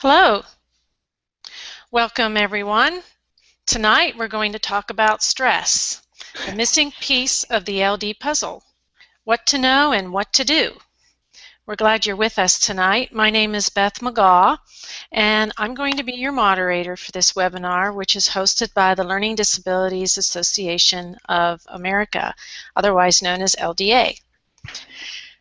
Hello, welcome everyone. Tonight we're going to talk about stress, the missing piece of the LD puzzle, what to know and what to do. We're glad you're with us tonight. My name is Beth McGaw, and I'm going to be your moderator for this webinar, which is hosted by the Learning Disabilities Association of America, otherwise known as LDA.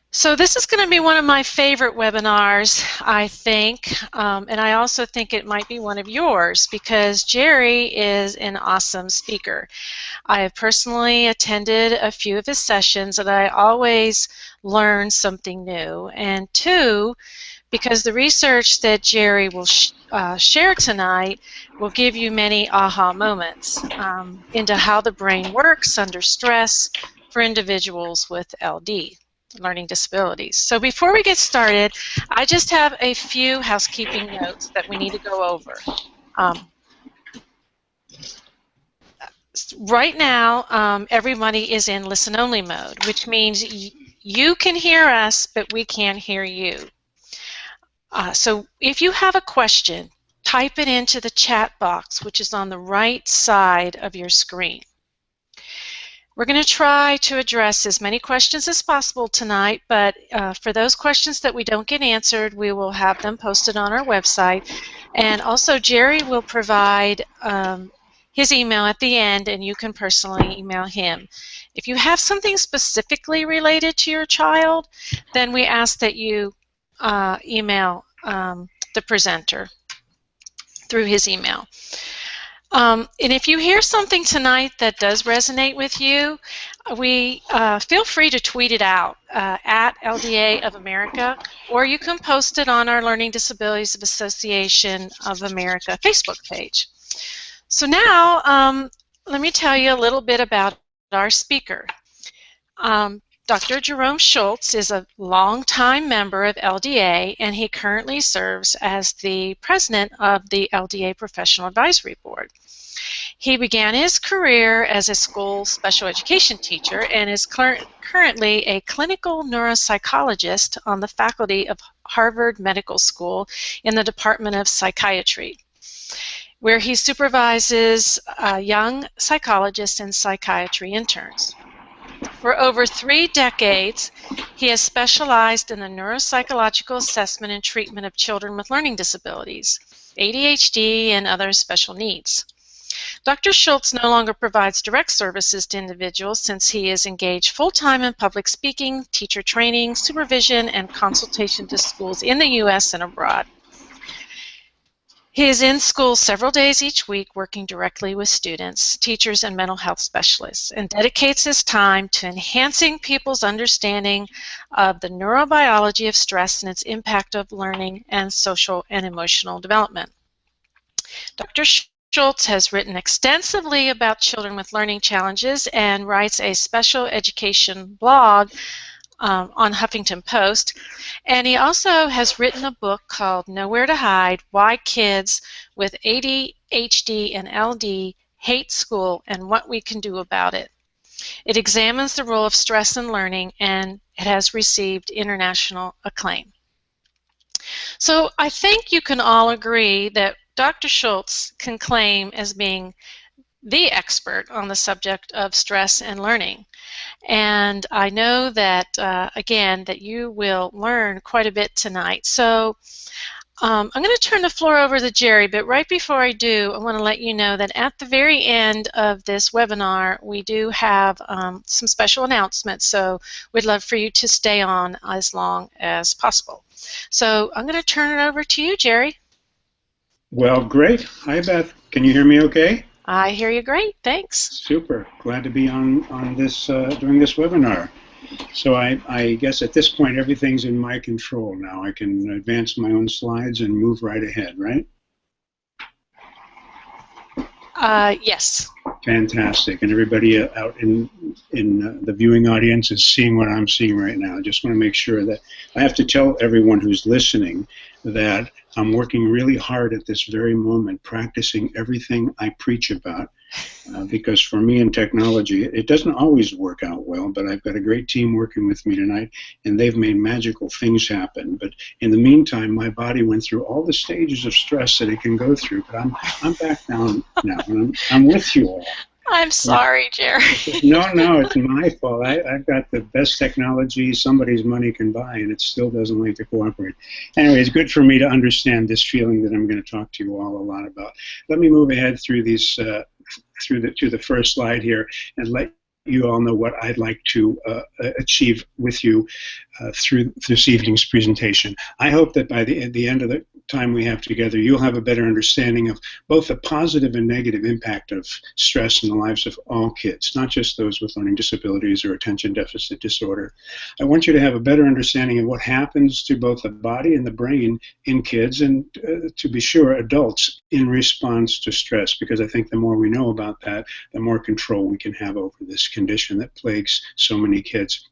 So this is going to be one of my favorite webinars, I think, and I also think it might be one of yours because Jerry is an awesome speaker. I have personally attended a few of his sessions and I always learn something new. And two, because the research that Jerry will share tonight will give you many aha moments into how the brain works under stress for individuals with LD. Learning disabilities. So before we get started, I just have a few housekeeping notes that we need to go over. Right now, everybody is in listen-only mode, which means you can hear us, but we can't hear you. So if you have a question, type it into the chat box, which is on the right side of your screen. We're going to try to address as many questions as possible tonight, but for those questions that we don't get answered, we will have them posted on our website. And also, Jerry will provide his email at the end, and you can personally email him. If you have something specifically related to your child, then we ask that you email the presenter through his email. And if you hear something tonight that does resonate with you, feel free to tweet it out at LDA of America, or you can post it on our Learning Disabilities Association of America Facebook page. So now, let me tell you a little bit about our speaker. Dr. Jerome Schultz is a longtime member of LDA, and he currently serves as the president of the LDA Professional Advisory Board. He began his career as a school special education teacher and is currently a clinical neuropsychologist on the faculty of Harvard Medical School in the Department of Psychiatry, where he supervises young psychologists and psychiatry interns. For over 3 decades, he has specialized in the neuropsychological assessment and treatment of children with learning disabilities, ADHD, and other special needs. Dr. Schultz no longer provides direct services to individuals since he is engaged full-time in public speaking, teacher training, supervision, and consultation to schools in the U.S. and abroad. He is in school several days each week working directly with students, teachers, and mental health specialists, and dedicates his time to enhancing people's understanding of the neurobiology of stress and its impact of learning and social and emotional development. Dr. Schultz has written extensively about children with learning challenges and writes a special education blog on Huffington Post, and he also has written a book called Nowhere to Hide: Why Kids with ADHD and LD Hate School and What We Can Do About It. It examines the role of stress in learning, and it has received international acclaim. So I think you can all agree that Dr. Schultz can claim as being the expert on the subject of stress and learning. And I know that, again, that you will learn quite a bit tonight. So I'm going to turn the floor over to Jerry, but right before I do, I want to let you know that at the very end of this webinar, we do have some special announcements, so we'd love for you to stay on as long as possible. So I'm going to turn it over to you, Jerry. Well, great. Hi, Beth. Can you hear me okay? I hear you great. Thanks. Super. Glad to be on this during this webinar. So I guess at this point everything's in my control now. I can advance my own slides and move right ahead, right? Yes. Fantastic. And everybody out in the viewing audience is seeing what I'm seeing right now. I just want to make sure that I have to tell everyone who's listening that I'm working really hard at this very moment, practicing everything I preach about. Because for me in technology, it doesn't always work out well, but I've got a great team working with me tonight, and they've made magical things happen. But in the meantime, my body went through all the stages of stress that it can go through, but I'm back down now, and I'm with you all. I'm sorry, Jerry. No, it's my fault. I've got the best technology somebody's money can buy, and it still doesn't like to cooperate. Anyway, it's good for me to understand this feeling that I'm going to talk to you all a lot about. Let me move ahead through these to the first slide here and let you all know what I'd like to achieve with you through this evening's presentation. I hope that by the end of the time we have together, you'll have a better understanding of both the positive and negative impact of stress in the lives of all kids, not just those with learning disabilities or attention deficit disorder. I want you to have a better understanding of what happens to both the body and the brain in kids, and to be sure, adults in response to stress, because I think the more we know about that, the more control we can have over this condition that plagues so many kids.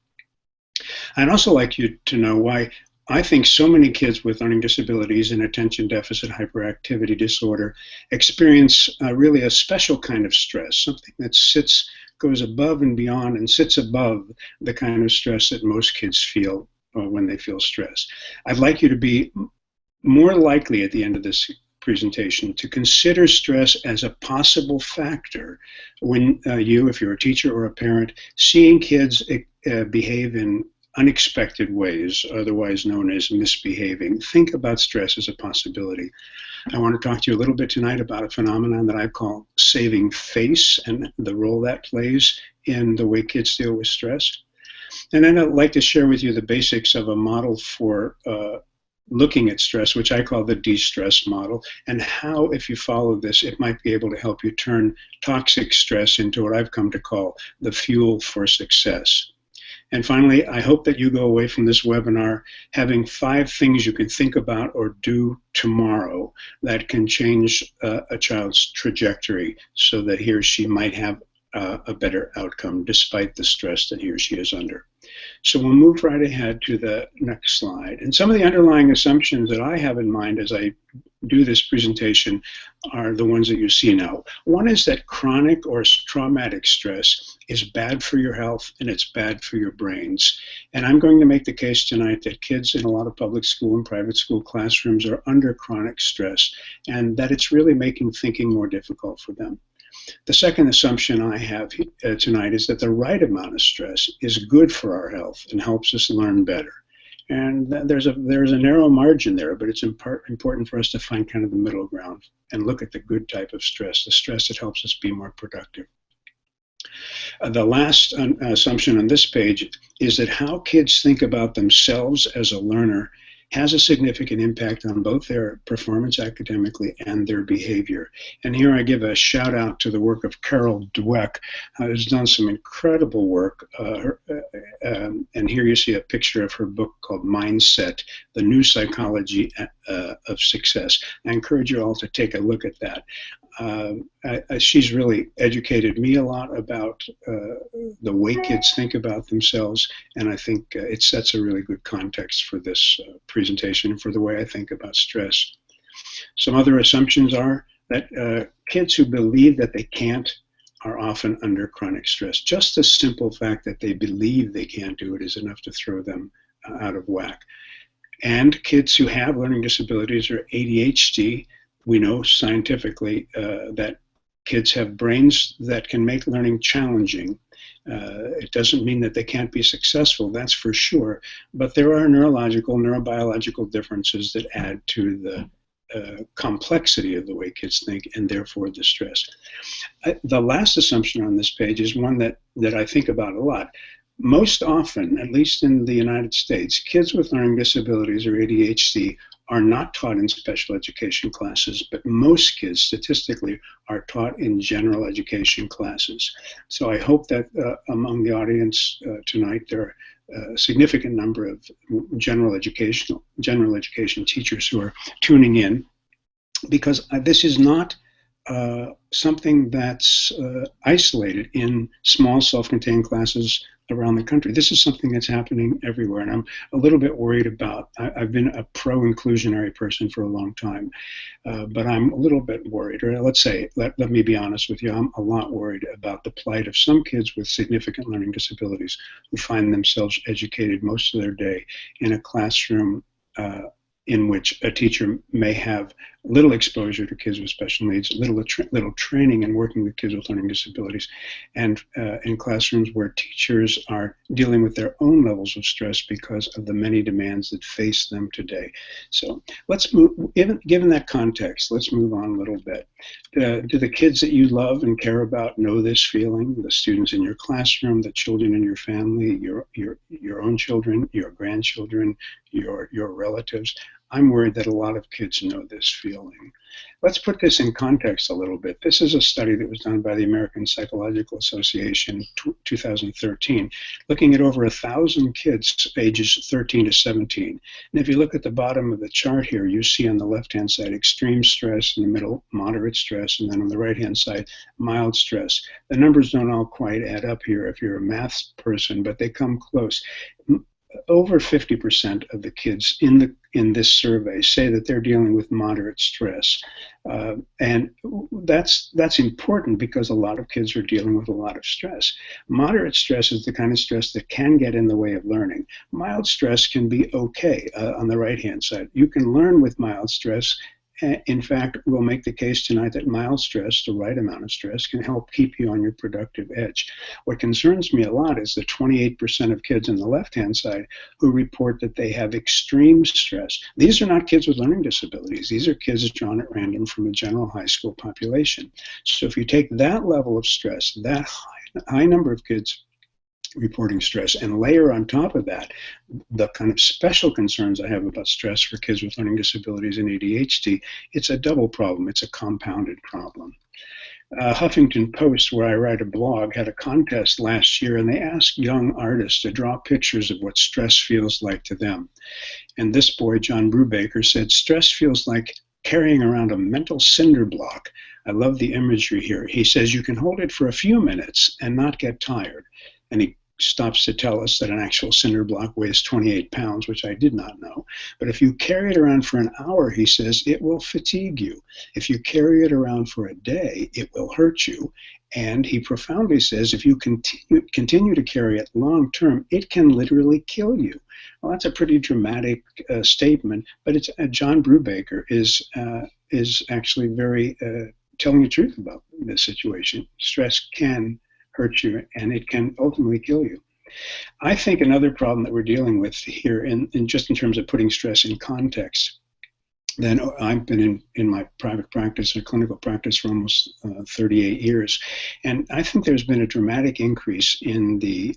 I'd also like you to know why I think so many kids with learning disabilities and attention deficit hyperactivity disorder experience really a special kind of stress, something that goes above and beyond and sits above the kind of stress that most kids feel when they feel stressed. I'd like you to be more likely at the end of this presentation to consider stress as a possible factor when if you're a teacher or a parent, seeing kids behave in unexpected ways, otherwise known as misbehaving. Think about stress as a possibility. I want to talk to you a little bit tonight about a phenomenon that I call saving face and the role that plays in the way kids deal with stress. And then I'd like to share with you the basics of a model for looking at stress, which I call the de-stress model, and how, if you follow this, it might be able to help you turn toxic stress into what I've come to call the fuel for success. And finally, I hope that you go away from this webinar having 5 things you can think about or do tomorrow that can change a child's trajectory so that he or she might have a better outcome despite the stress that he or she is under. So we'll move right ahead to the next slide. And some of the underlying assumptions that I have in mind as I do this presentation are the ones that you see now. One is that chronic or traumatic stress is bad for your health and it's bad for your brains. And I'm going to make the case tonight that kids in a lot of public school and private school classrooms are under chronic stress, and that it's really making thinking more difficult for them. The second assumption I have tonight is that the right amount of stress is good for our health and helps us learn better. And there's a narrow margin there, but it's important for us to find kind of the middle ground and look at the good type of stress, the stress that helps us be more productive. The last assumption on this page is that how kids think about themselves as a learner has a significant impact on both their performance academically and their behavior. And here I give a shout out to the work of Carol Dweck, who's done some incredible work. And here you see a picture of her book called Mindset, The New Psychology of Success. I encourage you all to take a look at that. She's really educated me a lot about the way kids think about themselves, and I think it sets a really good context for this presentation and for the way I think about stress. Some other assumptions are that kids who believe that they can't are often under chronic stress. Just the simple fact that they believe they can't do it is enough to throw them out of whack. And kids who have learning disabilities or ADHD, we know scientifically that kids have brains that can make learning challenging. It doesn't mean that they can't be successful, that's for sure, but there are neurological, neurobiological differences that add to the complexity of the way kids think and therefore the stress. The last assumption on this page is one that I think about a lot. Most often, at least in the United States, kids with learning disabilities or ADHD are not taught in special education classes, but most kids statistically are taught in general education classes. So I hope that among the audience tonight there are a significant number of general education teachers who are tuning in, because this is not something that's isolated in small self-contained classes around the country. This is something that's happening everywhere, and I'm a little bit worried about. I've been a pro-inclusionary person for a long time, but I'm a little bit worried, or let's say, let me be honest with you, I'm a lot worried about the plight of some kids with significant learning disabilities who find themselves educated most of their day in a classroom in which a teacher may have little exposure to kids with special needs, little training in working with kids with learning disabilities, and in classrooms where teachers are dealing with their own levels of stress because of the many demands that face them today. So let's move, given that context, let's move on a little bit. Do the kids that you love and care about know this feeling? The students in your classroom, the children in your family, your own children, your grandchildren, your relatives? I'm worried that a lot of kids know this feeling. Let's put this in context a little bit. This is a study that was done by the American Psychological Association in 2013, looking at over 1,000 kids ages 13 to 17. And if you look at the bottom of the chart here, you see on the left-hand side extreme stress, in the middle moderate stress, and then on the right-hand side mild stress. The numbers don't all quite add up here if you're a maths person, but they come close. Over 50% of the kids in this survey say that they're dealing with moderate stress, and that's important because a lot of kids are dealing with a lot of stress. Moderate stress is the kind of stress that can get in the way of learning. Mild stress can be okay. On the right-hand side, you can learn with mild stress. In fact, we'll make the case tonight that mild stress, the right amount of stress, can help keep you on your productive edge. What concerns me a lot is the 28% of kids on the left-hand side who report that they have extreme stress. These are not kids with learning disabilities. These are kids drawn at random from a general high school population. So if you take that level of stress, that high number of kids reporting stress, and layer on top of that the kind of special concerns I have about stress for kids with learning disabilities and ADHD, it's a double problem. It's a compounded problem. Huffington Post, where I write a blog, had a contest last year, and they asked young artists to draw pictures of what stress feels like to them. And this boy, John Brubaker, said, "Stress feels like carrying around a mental cinder block." I love the imagery here. He says you can hold it for a few minutes and not get tired. And he stops to tell us that an actual cinder block weighs 28 pounds, which I did not know. But if you carry it around for an hour, he says, it will fatigue you. If you carry it around for a day, it will hurt you. And he profoundly says, if you continue to carry it long term, it can literally kill you. Well, that's a pretty dramatic statement, but it's John Brubaker is actually very telling the truth about this situation. Stress can hurt you, and it can ultimately kill you. I think another problem that we're dealing with here, in just in terms of putting stress in context, then I've been in my private practice or clinical practice for almost 38 years, and I think there's been a dramatic increase in the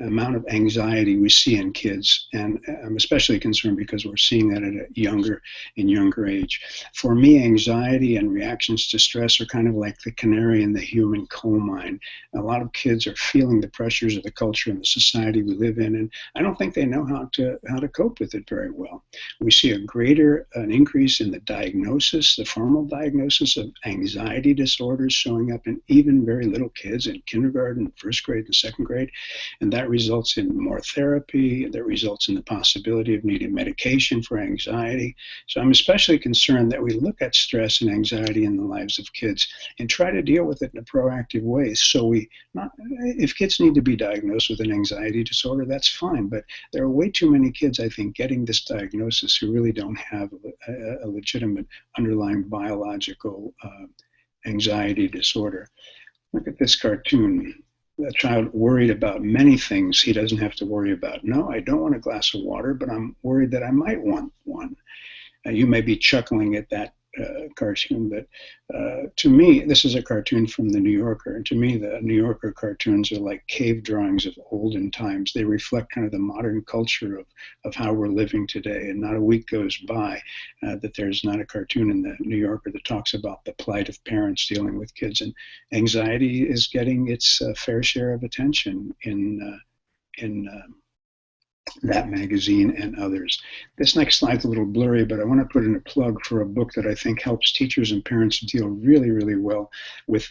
amount of anxiety we see in kids, and I'm especially concerned because we're seeing that at a younger age. For me, anxiety and reactions to stress are kind of like the canary in the human coal mine. A lot of kids are feeling the pressures of the culture and the society we live in, and I don't think they know how to cope with it very well. We see an increase in the diagnosis, the formal diagnosis of anxiety disorders showing up in even very little kids in kindergarten, first grade, and second grade, and that results in more therapy, that results in the possibility of needing medication for anxiety. So I'm especially concerned that we look at stress and anxiety in the lives of kids and try to deal with it in a proactive way. So if kids need to be diagnosed with an anxiety disorder, that's fine, but there are way too many kids, I think, getting this diagnosis who really don't have a legitimate underlying biological anxiety disorder. Look at this cartoon. A child worried about many things he doesn't have to worry about. No, I don't want a glass of water, but I'm worried that I might want one. You may be chuckling at that cartoon, but to me, this is a cartoon from the New Yorker, and to me, the New Yorker cartoons are like cave drawings of olden times. They reflect kind of the modern culture of how we're living today, and not a week goes by that there's not a cartoon in the New Yorker that talks about the plight of parents dealing with kids, and anxiety is getting its fair share of attention in that magazine and others. This next slide's a little blurry, but I want to put in a plug for a book that I think helps teachers and parents deal really, really well with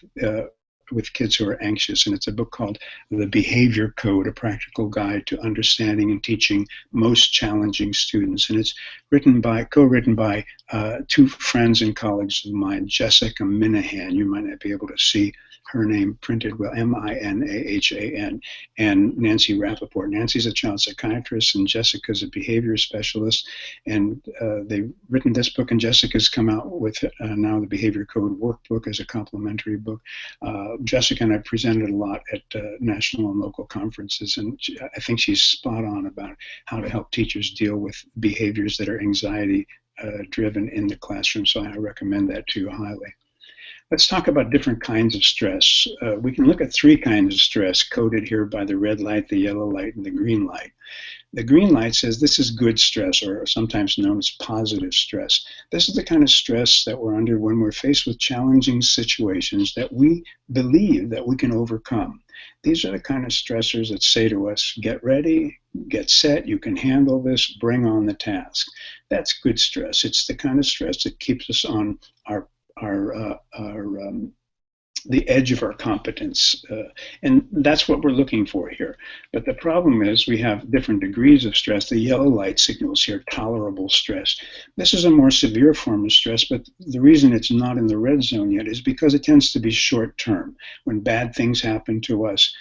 kids who are anxious, and it's a book called The Behavior Code, A Practical Guide to Understanding and Teaching Most Challenging Students. And it's co-written by two friends and colleagues of mine, Jessica Minahan. You might not be able to see her name printed well, Minahan, and Nancy Rappaport. Nancy's a child psychiatrist, and Jessica's a behavior specialist. And they've written this book, and Jessica's come out with now the Behavior Code Workbook as a complementary book. Jessica and I presented a lot at national and local conferences, and I think she's spot on about how to help teachers deal with behaviors that are anxiety driven in the classroom, so I recommend that to you highly. Let's talk about different kinds of stress. We can look at three kinds of stress coded here by the red light, the yellow light, and the green light. The green light says this is good stress, or sometimes known as positive stress. This is the kind of stress that we're under when we're faced with challenging situations that we believe that we can overcome. These are the kind of stressors that say to us, get ready, get set, you can handle this, bring on the task. That's good stress. It's the kind of stress that keeps us on the edge of our competence, and that's what we're looking for here. But the problem is we have different degrees of stress. The yellow light signals here tolerable stress. This is a more severe form of stress, but the reason it's not in the red zone yet is because it tends to be short term. When bad things happen to us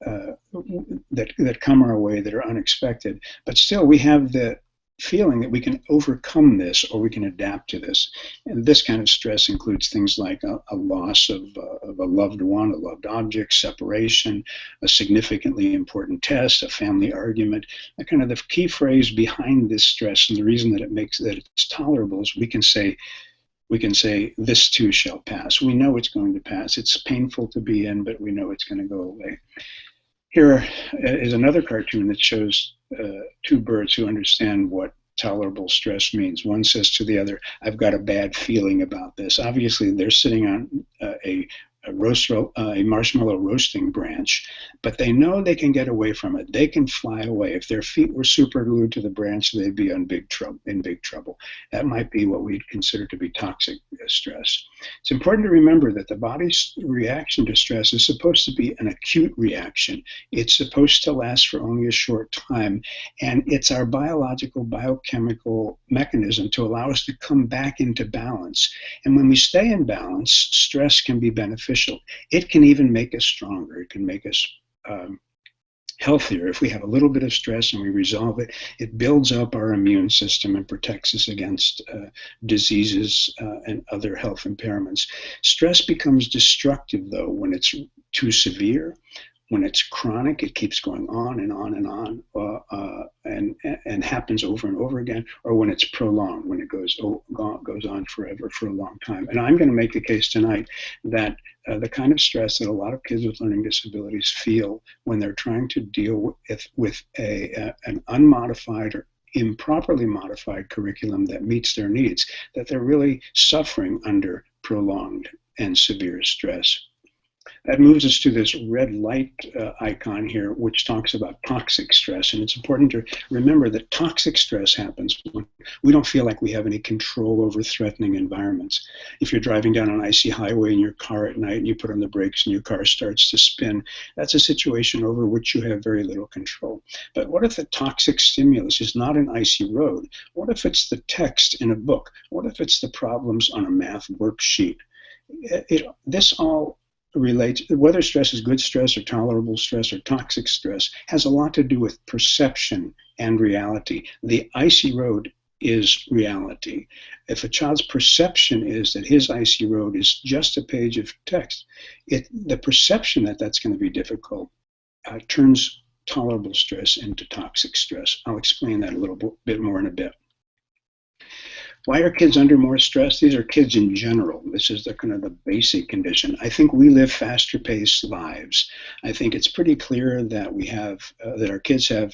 that come our way that are unexpected, but still we have the feeling that we can overcome this or we can adapt to this. And this kind of stress includes things like a loss of a loved one, a loved object, separation, a significantly important test, a family argument. That kind of the key phrase behind this stress and the reason that it's tolerable is we can say, this too shall pass. We know it's going to pass. It's painful to be in, but we know it's going to go away. Here is another cartoon that shows two birds who understand what tolerable stress means. One says to the other, I've got a bad feeling about this. Obviously, they're sitting on a marshmallow roasting branch, but they know they can get away from it. They can fly away. If their feet were super glued to the branch, they'd be in big trouble. That might be what we'd consider to be toxic stress. It's important to remember that the body's reaction to stress is supposed to be an acute reaction. It's supposed to last for only a short time, and it's our biological, biochemical mechanism to allow us to come back into balance. And when we stay in balance, stress can be beneficial. It can even make us stronger. It can make us healthier. If we have a little bit of stress and we resolve it, it builds up our immune system and protects us against diseases and other health impairments. Stress becomes destructive, though, when it's too severe. When it's chronic, it keeps going on and on and on, and happens over and over again, or when it's prolonged, when it goes on forever for a long time. And I'm going to make the case tonight that the kind of stress that a lot of kids with learning disabilities feel when they're trying to deal with an unmodified or improperly modified curriculum that meets their needs, that they're really suffering under prolonged and severe stress. That moves us to this red light icon here, which talks about toxic stress. And it's important to remember that toxic stress happens when we don't feel like we have any control over threatening environments. If you're driving down an icy highway in your car at night and you put on the brakes and your car starts to spin, that's a situation over which you have very little control. But what if the toxic stimulus is not an icy road? What if it's the text in a book? What if it's the problems on a math worksheet? This all relates, whether stress is good stress or tolerable stress or toxic stress, has a lot to do with perception and reality. The icy road is reality. If a child's perception is that his icy road is just a page of text, the perception that that's going to be difficult turns tolerable stress into toxic stress. I'll explain that a little bit more in a bit. Why are kids under more stress? These are kids in general. This is the kind of the basic condition. I think we live faster paced lives. I think it's pretty clear that we have that our kids have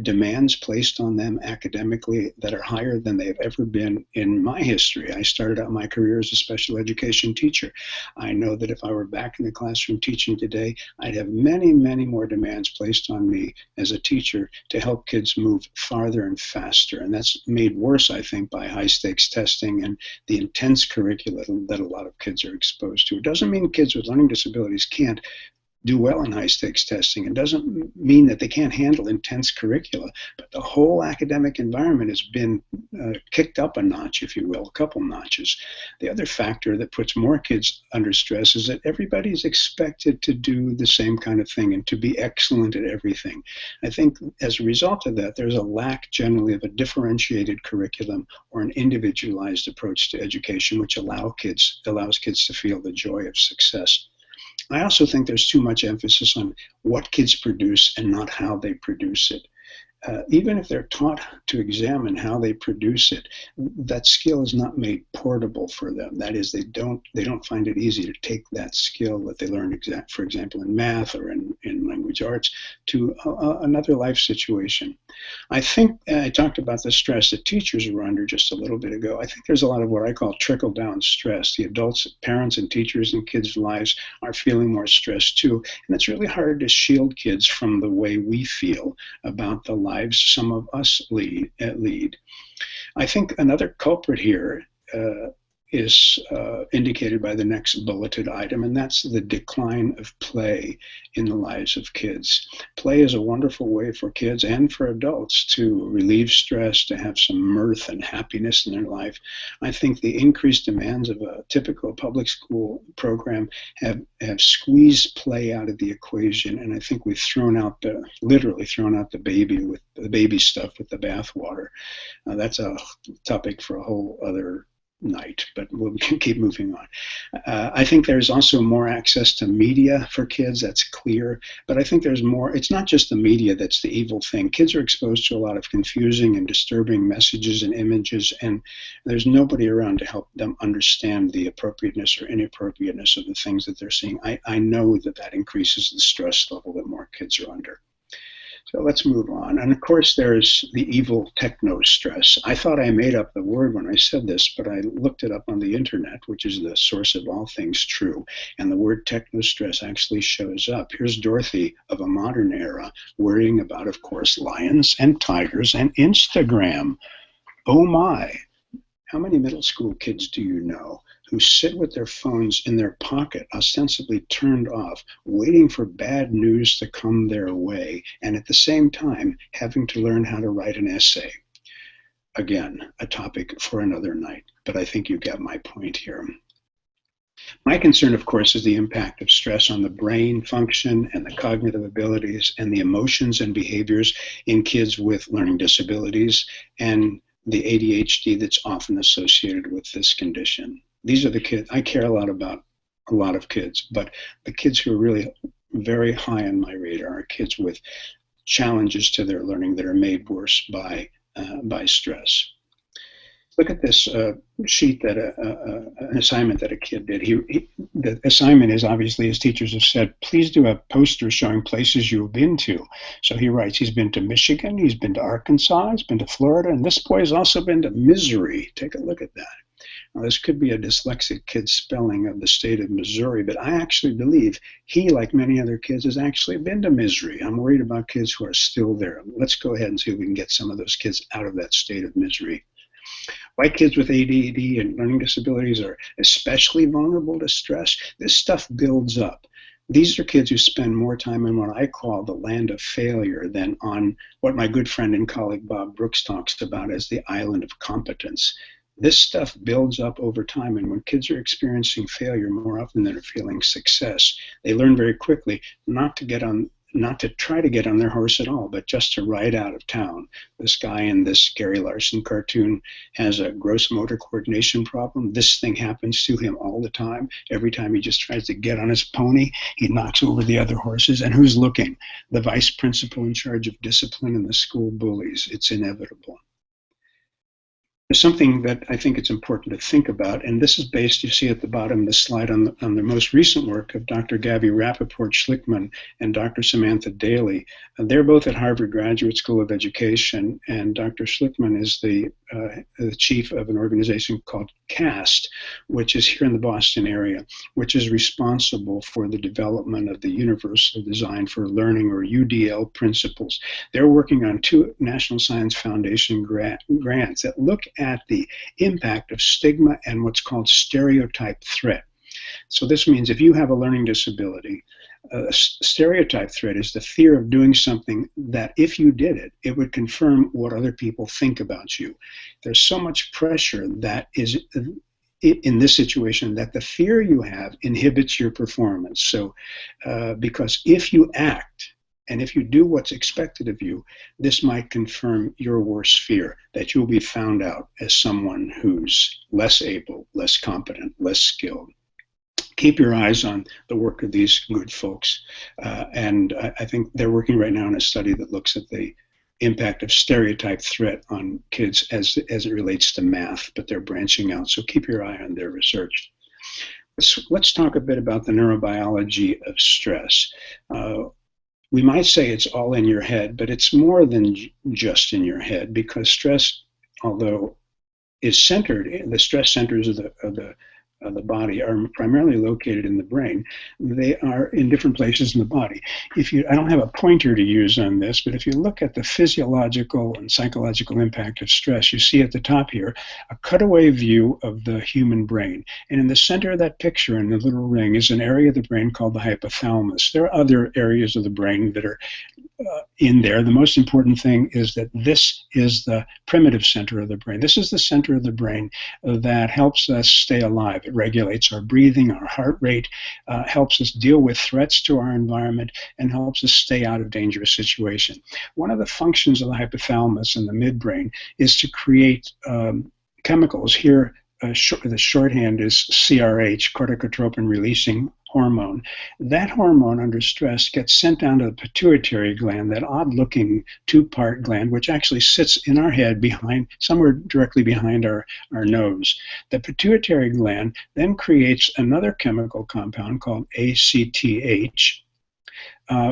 demands placed on them academically that are higher than they've ever been in my history. I started out my career as a special education teacher. I know that if I were back in the classroom teaching today, I'd have many, many more demands placed on me as a teacher to help kids move farther and faster. And that's made worse, I think, by high-stakes testing and the intense curriculum that a lot of kids are exposed to. It doesn't mean kids with learning disabilities can't do well in high-stakes testing. It doesn't mean that they can't handle intense curricula, but the whole academic environment has been kicked up a notch, if you will, a couple notches. The other factor that puts more kids under stress is that everybody's expected to do the same kind of thing and to be excellent at everything. I think as a result of that, there's a lack generally of a differentiated curriculum or an individualized approach to education, which allows kids to feel the joy of success. I also think there's too much emphasis on what kids produce and not how they produce it. Even if they're taught to examine how they produce it, that skill is not made portable for them. That is, they don't find it easy to take that skill that they learned, for example, in math or in language arts, to another life situation. I think I talked about the stress that teachers were under just a little bit ago. I think there's a lot of what I call trickle-down stress. The adults, parents, and teachers in kids' lives are feeling more stressed too, and it's really hard to shield kids from the way we feel about the lives some of us lead. I think another culprit here is indicated by the next bulleted item, and that's the decline of play in the lives of kids. Play is a wonderful way for kids and for adults to relieve stress, to have some mirth and happiness in their life. I think the increased demands of a typical public school program have squeezed play out of the equation, and I think we've literally thrown out the baby stuff with the bathwater. That's a topic for a whole other night, but we'll keep moving on. I think there's also more access to media for kids, that's clear, but I think there's more. It's not just the media that's the evil thing. Kids are exposed to a lot of confusing and disturbing messages and images, and there's nobody around to help them understand the appropriateness or inappropriateness of the things that they're seeing. I know that increases the stress level that more kids are under. So let's move on. And of course, there's the evil techno-stress. I thought I made up the word when I said this, but I looked it up on the internet, which is the source of all things true. And the word techno-stress actually shows up. Here's Dorothy of a modern era worrying about, of course, lions and tigers and Instagram. Oh my. How many middle school kids do you know who sit with their phones in their pocket, ostensibly turned off, waiting for bad news to come their way, and at the same time having to learn how to write an essay? Again, a topic for another night, but I think you get my point here. My concern, of course, is the impact of stress on the brain function and the cognitive abilities and the emotions and behaviors in kids with learning disabilities and the ADHD that's often associated with this condition. These are the kids. I care a lot about a lot of kids, but the kids who are really very high on my radar are kids with challenges to their learning that are made worse by stress. Look at this sheet that an assignment that a kid did. The assignment is, obviously, as teachers have said, please do a poster showing places you've been to. So he writes he's been to Michigan, he's been to Arkansas, he's been to Florida, and this boy has also been to Missouri. Take a look at that. Now, this could be a dyslexic kid's spelling of the state of Missouri, but I actually believe he, like many other kids, has actually been to misery. I'm worried about kids who are still there. Let's go ahead and see if we can get some of those kids out of that state of misery. Why kids with ADD and learning disabilities are especially vulnerable to stress? This stuff builds up. These are kids who spend more time in what I call the land of failure than on what my good friend and colleague Bob Brooks talks about as the island of competence. This stuff builds up over time, and when kids are experiencing failure more often than are feeling success, they learn very quickly not to try to get on their horse at all, but just to ride out of town. This guy in this Gary Larson cartoon has a gross motor coordination problem. This thing happens to him all the time. Every time he just tries to get on his pony, he knocks over the other horses. And who's looking? The vice principal in charge of discipline and the school bullies. It's inevitable. There's something that I think it's important to think about, and this is based, you see at the bottom of the slide, on the most recent work of Dr. Gabby Rappaport-Schlickman and Dr. Samantha Daly. They're both at Harvard Graduate School of Education, and Dr. Schlickman is the chief of an organization called CAST, which is here in the Boston area, which is responsible for the development of the Universal Design for Learning, or UDL, principles. They're working on 2 National Science Foundation grants that look at the impact of stigma and what's called stereotype threat. So this means if you have a learning disability, a stereotype threat is the fear of doing something that if you did it, it would confirm what other people think about you. There's so much pressure that is in this situation that the fear you have inhibits your performance. So because if you act, and if you do what's expected of you, this might confirm your worst fear, that you'll be found out as someone who's less able, less competent, less skilled. Keep your eyes on the work of these good folks. And I think they're working right now on a study that looks at the impact of stereotype threat on kids as it relates to math, but they're branching out. So keep your eye on their research. Let's talk a bit about the neurobiology of stress. We might say it's all in your head, but it's more than just in your head, because stress, although is centered, the stress centers of the body are primarily located in the brain. They are in different places in the body. I don't have a pointer to use on this, but if you look at the physiological and psychological impact of stress, you see at the top here a cutaway view of the human brain. And in the center of that picture, in the little ring, is an area of the brain called the hypothalamus. There are other areas of the brain that are in there. The most important thing is that this is the primitive center of the brain. This is the center of the brain that helps us stay alive. It regulates our breathing, our heart rate, helps us deal with threats to our environment, and helps us stay out of dangerous situations. One of the functions of the hypothalamus in the midbrain is to create chemicals. Here, the shorthand is CRH, corticotropin releasing hormone. That hormone under stress gets sent down to the pituitary gland, that odd-looking 2-part gland, which actually sits in our head somewhere directly behind our nose. The pituitary gland then creates another chemical compound called ACTH,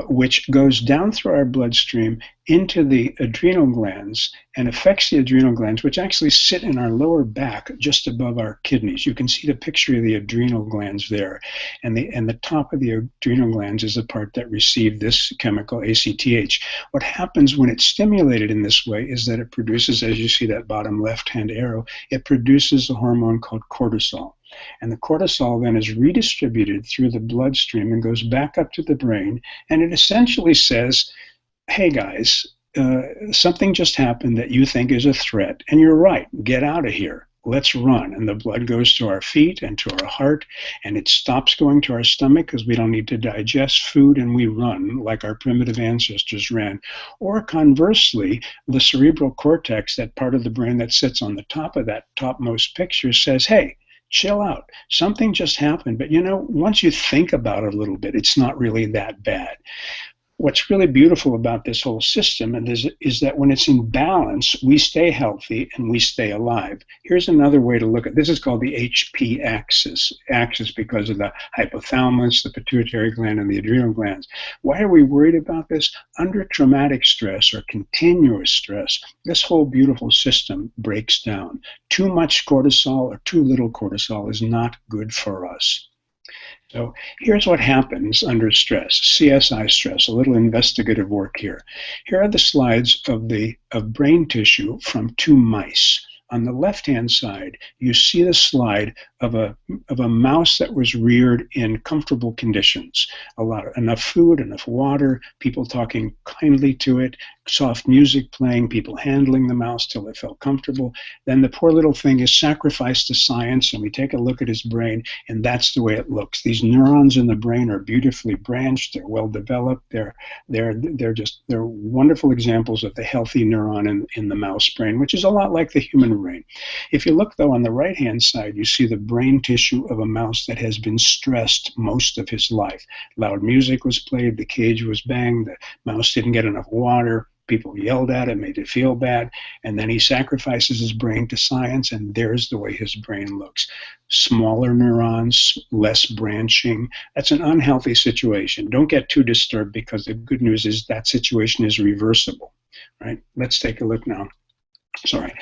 which goes down through our bloodstream into the adrenal glands and affects the adrenal glands, which actually sit in our lower back just above our kidneys. You can see the picture of the adrenal glands there. And the top of the adrenal glands is the part that received this chemical, ACTH. What happens when it's stimulated in this way is that it produces, as you see that bottom left-hand arrow, it produces a hormone called cortisol. And the cortisol then is redistributed through the bloodstream and goes back up to the brain, and it essentially says, hey guys, something just happened that you think is a threat, and you're right, get out of here, let's run. And the blood goes to our feet and to our heart, and it stops going to our stomach because we don't need to digest food, and we run like our primitive ancestors ran. Or conversely, the cerebral cortex, that part of the brain that sits on the top of that topmost picture, says, hey, chill out. Something just happened, but once you think about it a little bit, it's not really that bad. What's really beautiful about this whole system is that when it's in balance, we stay healthy and we stay alive. Here's another way to look at this. Is called the HP axis because of the hypothalamus, the pituitary gland, and the adrenal glands. Why are we worried about this? Under traumatic stress or continuous stress, this whole beautiful system breaks down. Too much cortisol or too little cortisol is not good for us. So here's what happens under stress, CSI stress, a little investigative work here. Here are the slides of brain tissue from 2 mice. On the left-hand side, you see the slide of a mouse that was reared in comfortable conditions. Enough food, enough water, people talking kindly to it, soft music playing, people handling the mouse till it felt comfortable. Then the poor little thing is sacrificed to science, and we take a look at his brain, and that's the way it looks. These neurons in the brain are beautifully branched, they're well developed, they're wonderful examples of the healthy neuron in the mouse brain, which is a lot like the human brain. If you look, though, on the right-hand side, you see the brain tissue of a mouse that has been stressed most of his life. Loud music was played, the cage was banged, the mouse didn't get enough water, people yelled at him, made it feel bad, and then he sacrifices his brain to science, and there's the way his brain looks. Smaller neurons, less branching. That's an unhealthy situation. Don't get too disturbed, because the good news is that situation is reversible, right? Let's take a look now. Sorry.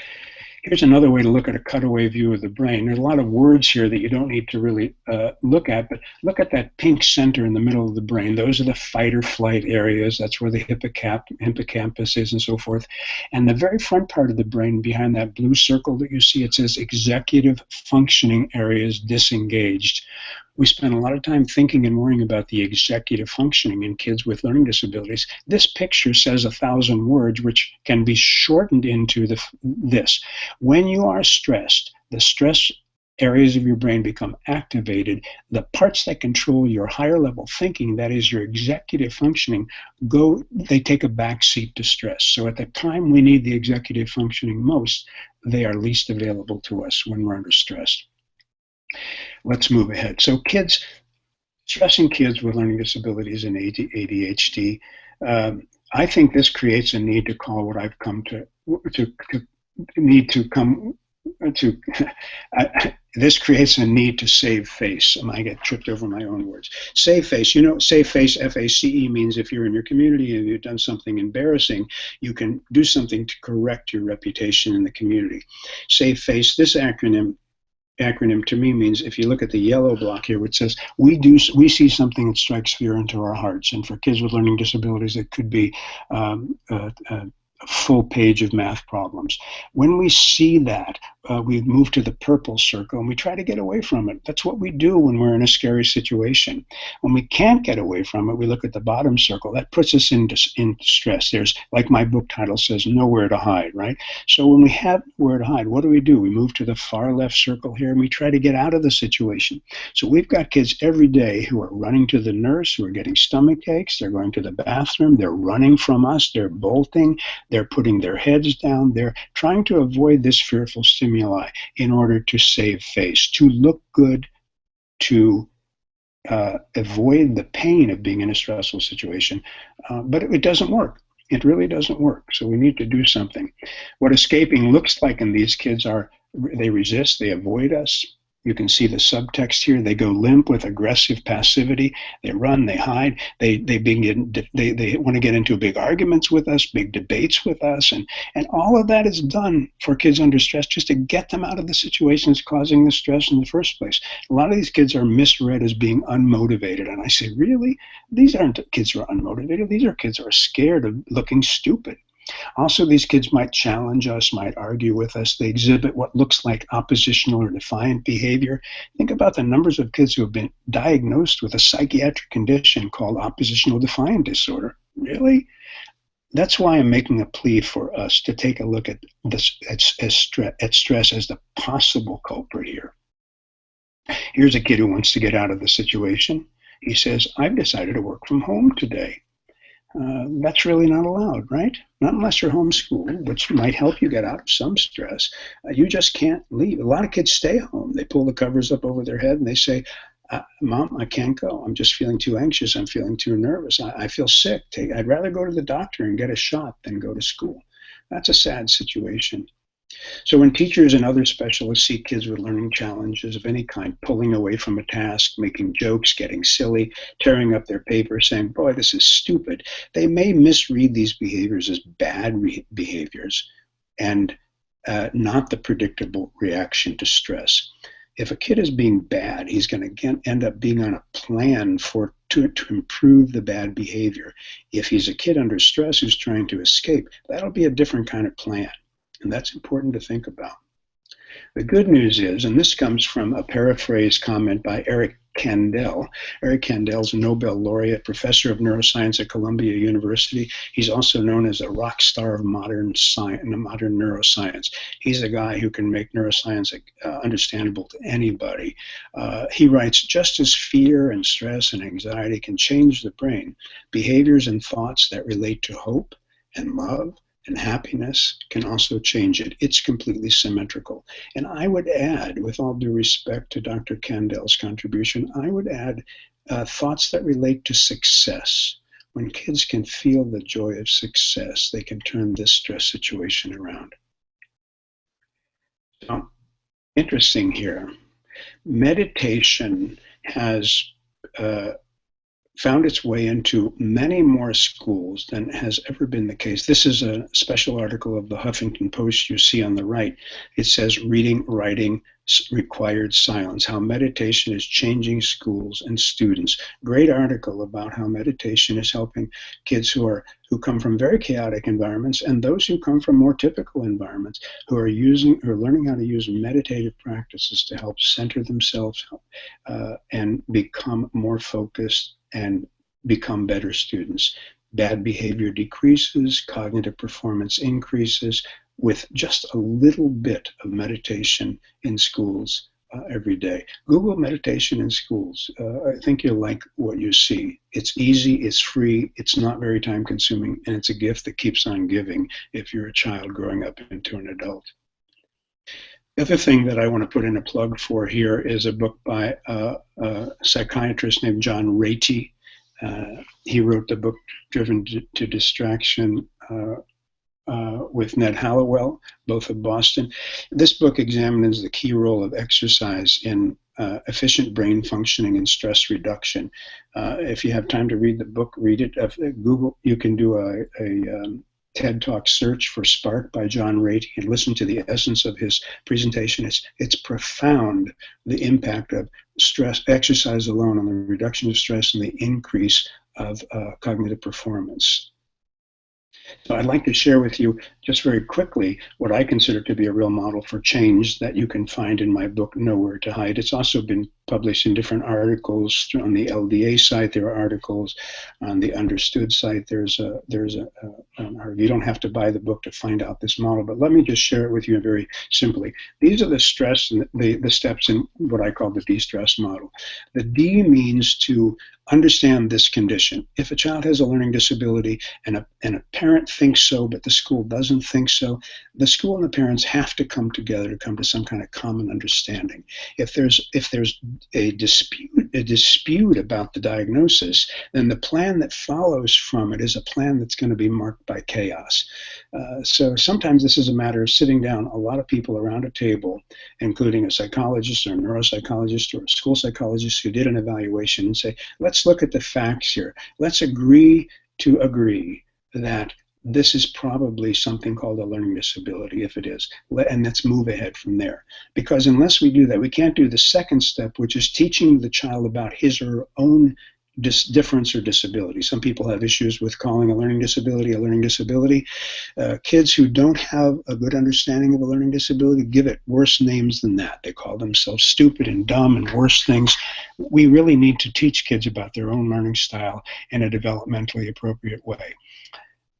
Here's another way to look at a cutaway view of the brain. There's a lot of words here that you don't need to really look at, but look at that pink center in the middle of the brain. Those are the fight or flight areas. That's where the hippocampus is and so forth. And the very front part of the brain, behind that blue circle that you see, it says executive functioning areas disengaged. We spend a lot of time thinking and worrying about the executive functioning in kids with learning disabilities. This picture says 1,000 words, which can be shortened into this. When you are stressed, the stress areas of your brain become activated. The parts that control your higher level thinking, that is your executive functioning, they take a back seat to stress. So at the time we need the executive functioning most, they are least available to us when we're under stress. Let's move ahead. So stressing kids with learning disabilities and ADHD, I think this creates a need to call what I've come to need to come to. This creates a need to save face. I get tripped over my own words. Save face. You know, save face, F-A-C-E, means if you're in your community and you've done something embarrassing, you can do something to correct your reputation in the community. Save face, this acronym to me means, if you look at the yellow block here, which says we see something that strikes fear into our hearts. And for kids with learning disabilities, it could be a full page of math problems. When we see that, we move to the purple circle and we try to get away from it. That's what we do when we're in a scary situation. When we can't get away from it, we look at the bottom circle. That puts us into stress. There's, like my book title says, nowhere to hide, right? So when we have nowhere to hide, what do? We move to the far left circle here and we try to get out of the situation. So we've got kids every day who are running to the nurse, who are getting stomach aches, they're going to the bathroom, they're running from us, they're bolting, they're putting their heads down, they're trying to avoid this fearful stimuli in order to save face, to look good, to avoid the pain of being in a stressful situation. But it doesn't work. It really doesn't work. So we need to do something. What escaping looks like in these kids are, they resist, they avoid us. You can see the subtext here. They go limp with aggressive passivity. They run, they hide. They want to get into big arguments with us, big debates with us, and all of that is done for kids under stress just to get them out of the situations causing the stress in the first place. A lot of these kids are misread as being unmotivated, and I say, really? These aren't kids who are unmotivated. These are kids who are scared of looking stupid. Also, these kids might challenge us, might argue with us. They exhibit what looks like oppositional or defiant behavior. Think about the numbers of kids who have been diagnosed with a psychiatric condition called oppositional defiant disorder. Really? That's why I'm making a plea for us to take a look at this at stress as the possible culprit here. Here's a kid who wants to get out of the situation. He says, I've decided to work from home today. That's really not allowed, right? Not unless you're homeschooled, which might help you get out of some stress. You just can't leave. A lot of kids stay home. They pull the covers up over their head and they say, Mom, I can't go. I'm just feeling too anxious. I'm feeling too nervous. I feel sick. I'd rather go to the doctor and get a shot than go to school. That's a sad situation. So when teachers and other specialists see kids with learning challenges of any kind pulling away from a task, making jokes, getting silly, tearing up their paper, saying, boy, this is stupid, they may misread these behaviors as bad behaviors and not the predictable reaction to stress. If a kid is being bad, he's going to end up being on a plan to improve the bad behavior. If he's a kid under stress who's trying to escape, that'll be a different kind of plan. And that's important to think about. The good news is, and this comes from a paraphrased comment by Eric Kandel. Eric Kandel is a Nobel laureate, professor of neuroscience at Columbia University. He's also known as a rock star of modern neuroscience. He's a guy who can make neuroscience understandable to anybody. He writes, just as fear and stress and anxiety can change the brain, behaviors and thoughts that relate to hope and love and happiness can also change it. It's completely symmetrical. And I would add, with all due respect to Dr. Kandel's contribution, I would add thoughts that relate to success. When kids can feel the joy of success, they can turn this stress situation around. So, interesting here. Meditation has found its way into many more schools than has ever been the case. This is a special article of the Huffington Post you see on the right. It says, "Reading, Writing, Required Silence, How Meditation is Changing Schools and Students." Great article about how meditation is helping kids who come from very chaotic environments and those who come from more typical environments who are learning how to use meditative practices to help center themselves and become more focused and become better students. Bad behavior decreases, cognitive performance increases with just a little bit of meditation in schools every day. Google meditation in schools. I think you'll like what you see. It's easy, it's free, it's not very time consuming, and it's a gift that keeps on giving if you're a child growing up into an adult. The other thing that I want to put in a plug for here is a book by a psychiatrist named John Ratey. He wrote the book Driven to Distraction with Ned Hallowell, both of Boston. This book examines the key role of exercise in efficient brain functioning and stress reduction. If you have time to read the book, read it. Google, you can do a TED Talk search for Spark by John Ratey and listen to the essence of his presentation. It's profound, the impact of stress, exercise alone on the reduction of stress and the increase of cognitive performance. So I'd like to share with you just very quickly what I consider to be a real model for change that you can find in my book, Nowhere to Hide. It's also been published in different articles on the LDA site. There are articles on the Understood site. You don't have to buy the book to find out this model, but let me just share it with you very simply. These are the stress and the steps in what I call the de-stress model. The D means to understand this condition. If a child has a learning disability and a parent thinks so, but the school doesn't think so, the school and the parents have to come together to come to some kind of common understanding. If there's a dispute about the diagnosis, then the plan that follows from it is a plan that's going to be marked by chaos. So sometimes this is a matter of sitting down a lot of people around a table, including a psychologist or a neuropsychologist or a school psychologist who did an evaluation, and say, let's look at the facts here. Let's agree to agree that this is probably something called a learning disability, if it is, and let's move ahead from there. Because unless we do that, we can't do the second step, which is teaching the child about his or her own difference or disability. Some people have issues with calling a learning disability. Kids who don't have a good understanding of a learning disability give it worse names than that. They call themselves stupid and dumb and worse things. We really need to teach kids about their own learning style in a developmentally appropriate way.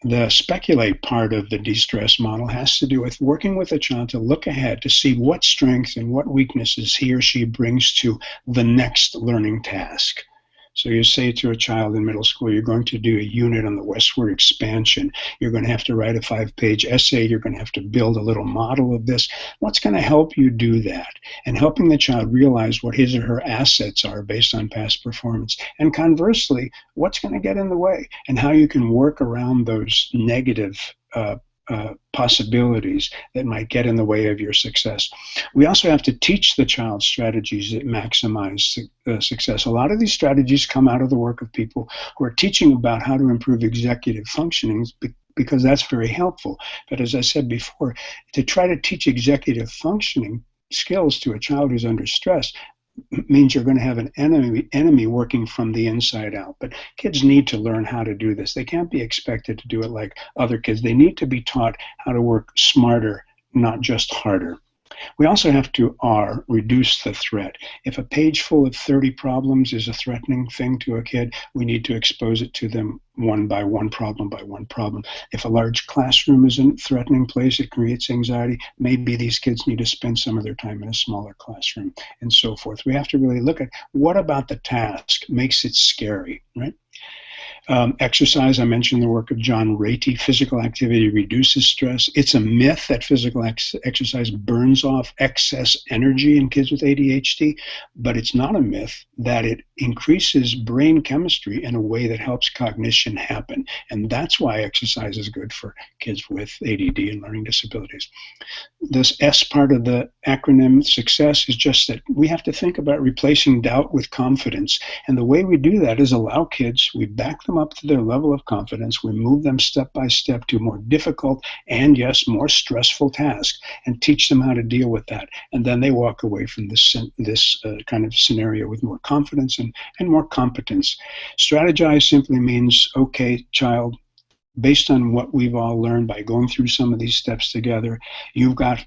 The speculate part of the de-stress model has to do with working with a child to look ahead to see what strengths and what weaknesses he or she brings to the next learning task. So you say to a child in middle school, you're going to do a unit on the westward expansion. You're going to have to write a 5-page essay. You're going to have to build a little model of this. What's going to help you do that? And helping the child realize what his or her assets are based on past performance. And conversely, what's going to get in the way and how you can work around those negative possibilities that might get in the way of your success. We also have to teach the child strategies that maximize success. A lot of these strategies come out of the work of people who are teaching about how to improve executive functioning, because that's very helpful. But as I said before, to try to teach executive functioning skills to a child who's under stress means you're going to have an enemy working from the inside out. But kids need to learn how to do this. They can't be expected to do it like other kids. They need to be taught how to work smarter, not just harder. We also have to reduce the threat. If a page full of 30 problems is a threatening thing to a kid, we need to expose it to them one by one, problem by one problem. If a large classroom is a threatening place, it creates anxiety. Maybe these kids need to spend some of their time in a smaller classroom, and so forth. We have to really look at what about the task makes it scary, right? Exercise, I mentioned the work of John Ratey. Physical activity reduces stress. It's a myth that physical exercise burns off excess energy in kids with ADHD, but it's not a myth that it increases brain chemistry in a way that helps cognition happen. And that's why exercise is good for kids with ADD and learning disabilities. This S part of the acronym success is just that we have to think about replacing doubt with confidence. And the way we do that is allow kids, we back them up to their level of confidence, we move them step by step to more difficult and, yes, more stressful tasks and teach them how to deal with that. And then they walk away from this kind of scenario with more confidence and more competence. Strategize simply means, okay, child, based on what we've all learned by going through some of these steps together, you've got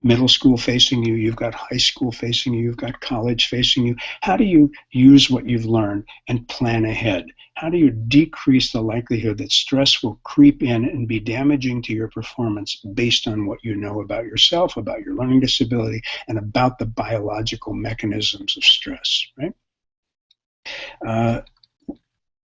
middle school facing you, you've got high school facing you, you've got college facing you. How do you use what you've learned and plan ahead? How do you decrease the likelihood that stress will creep in and be damaging to your performance based on what you know about yourself, about your learning disability, and about the biological mechanisms of stress, right?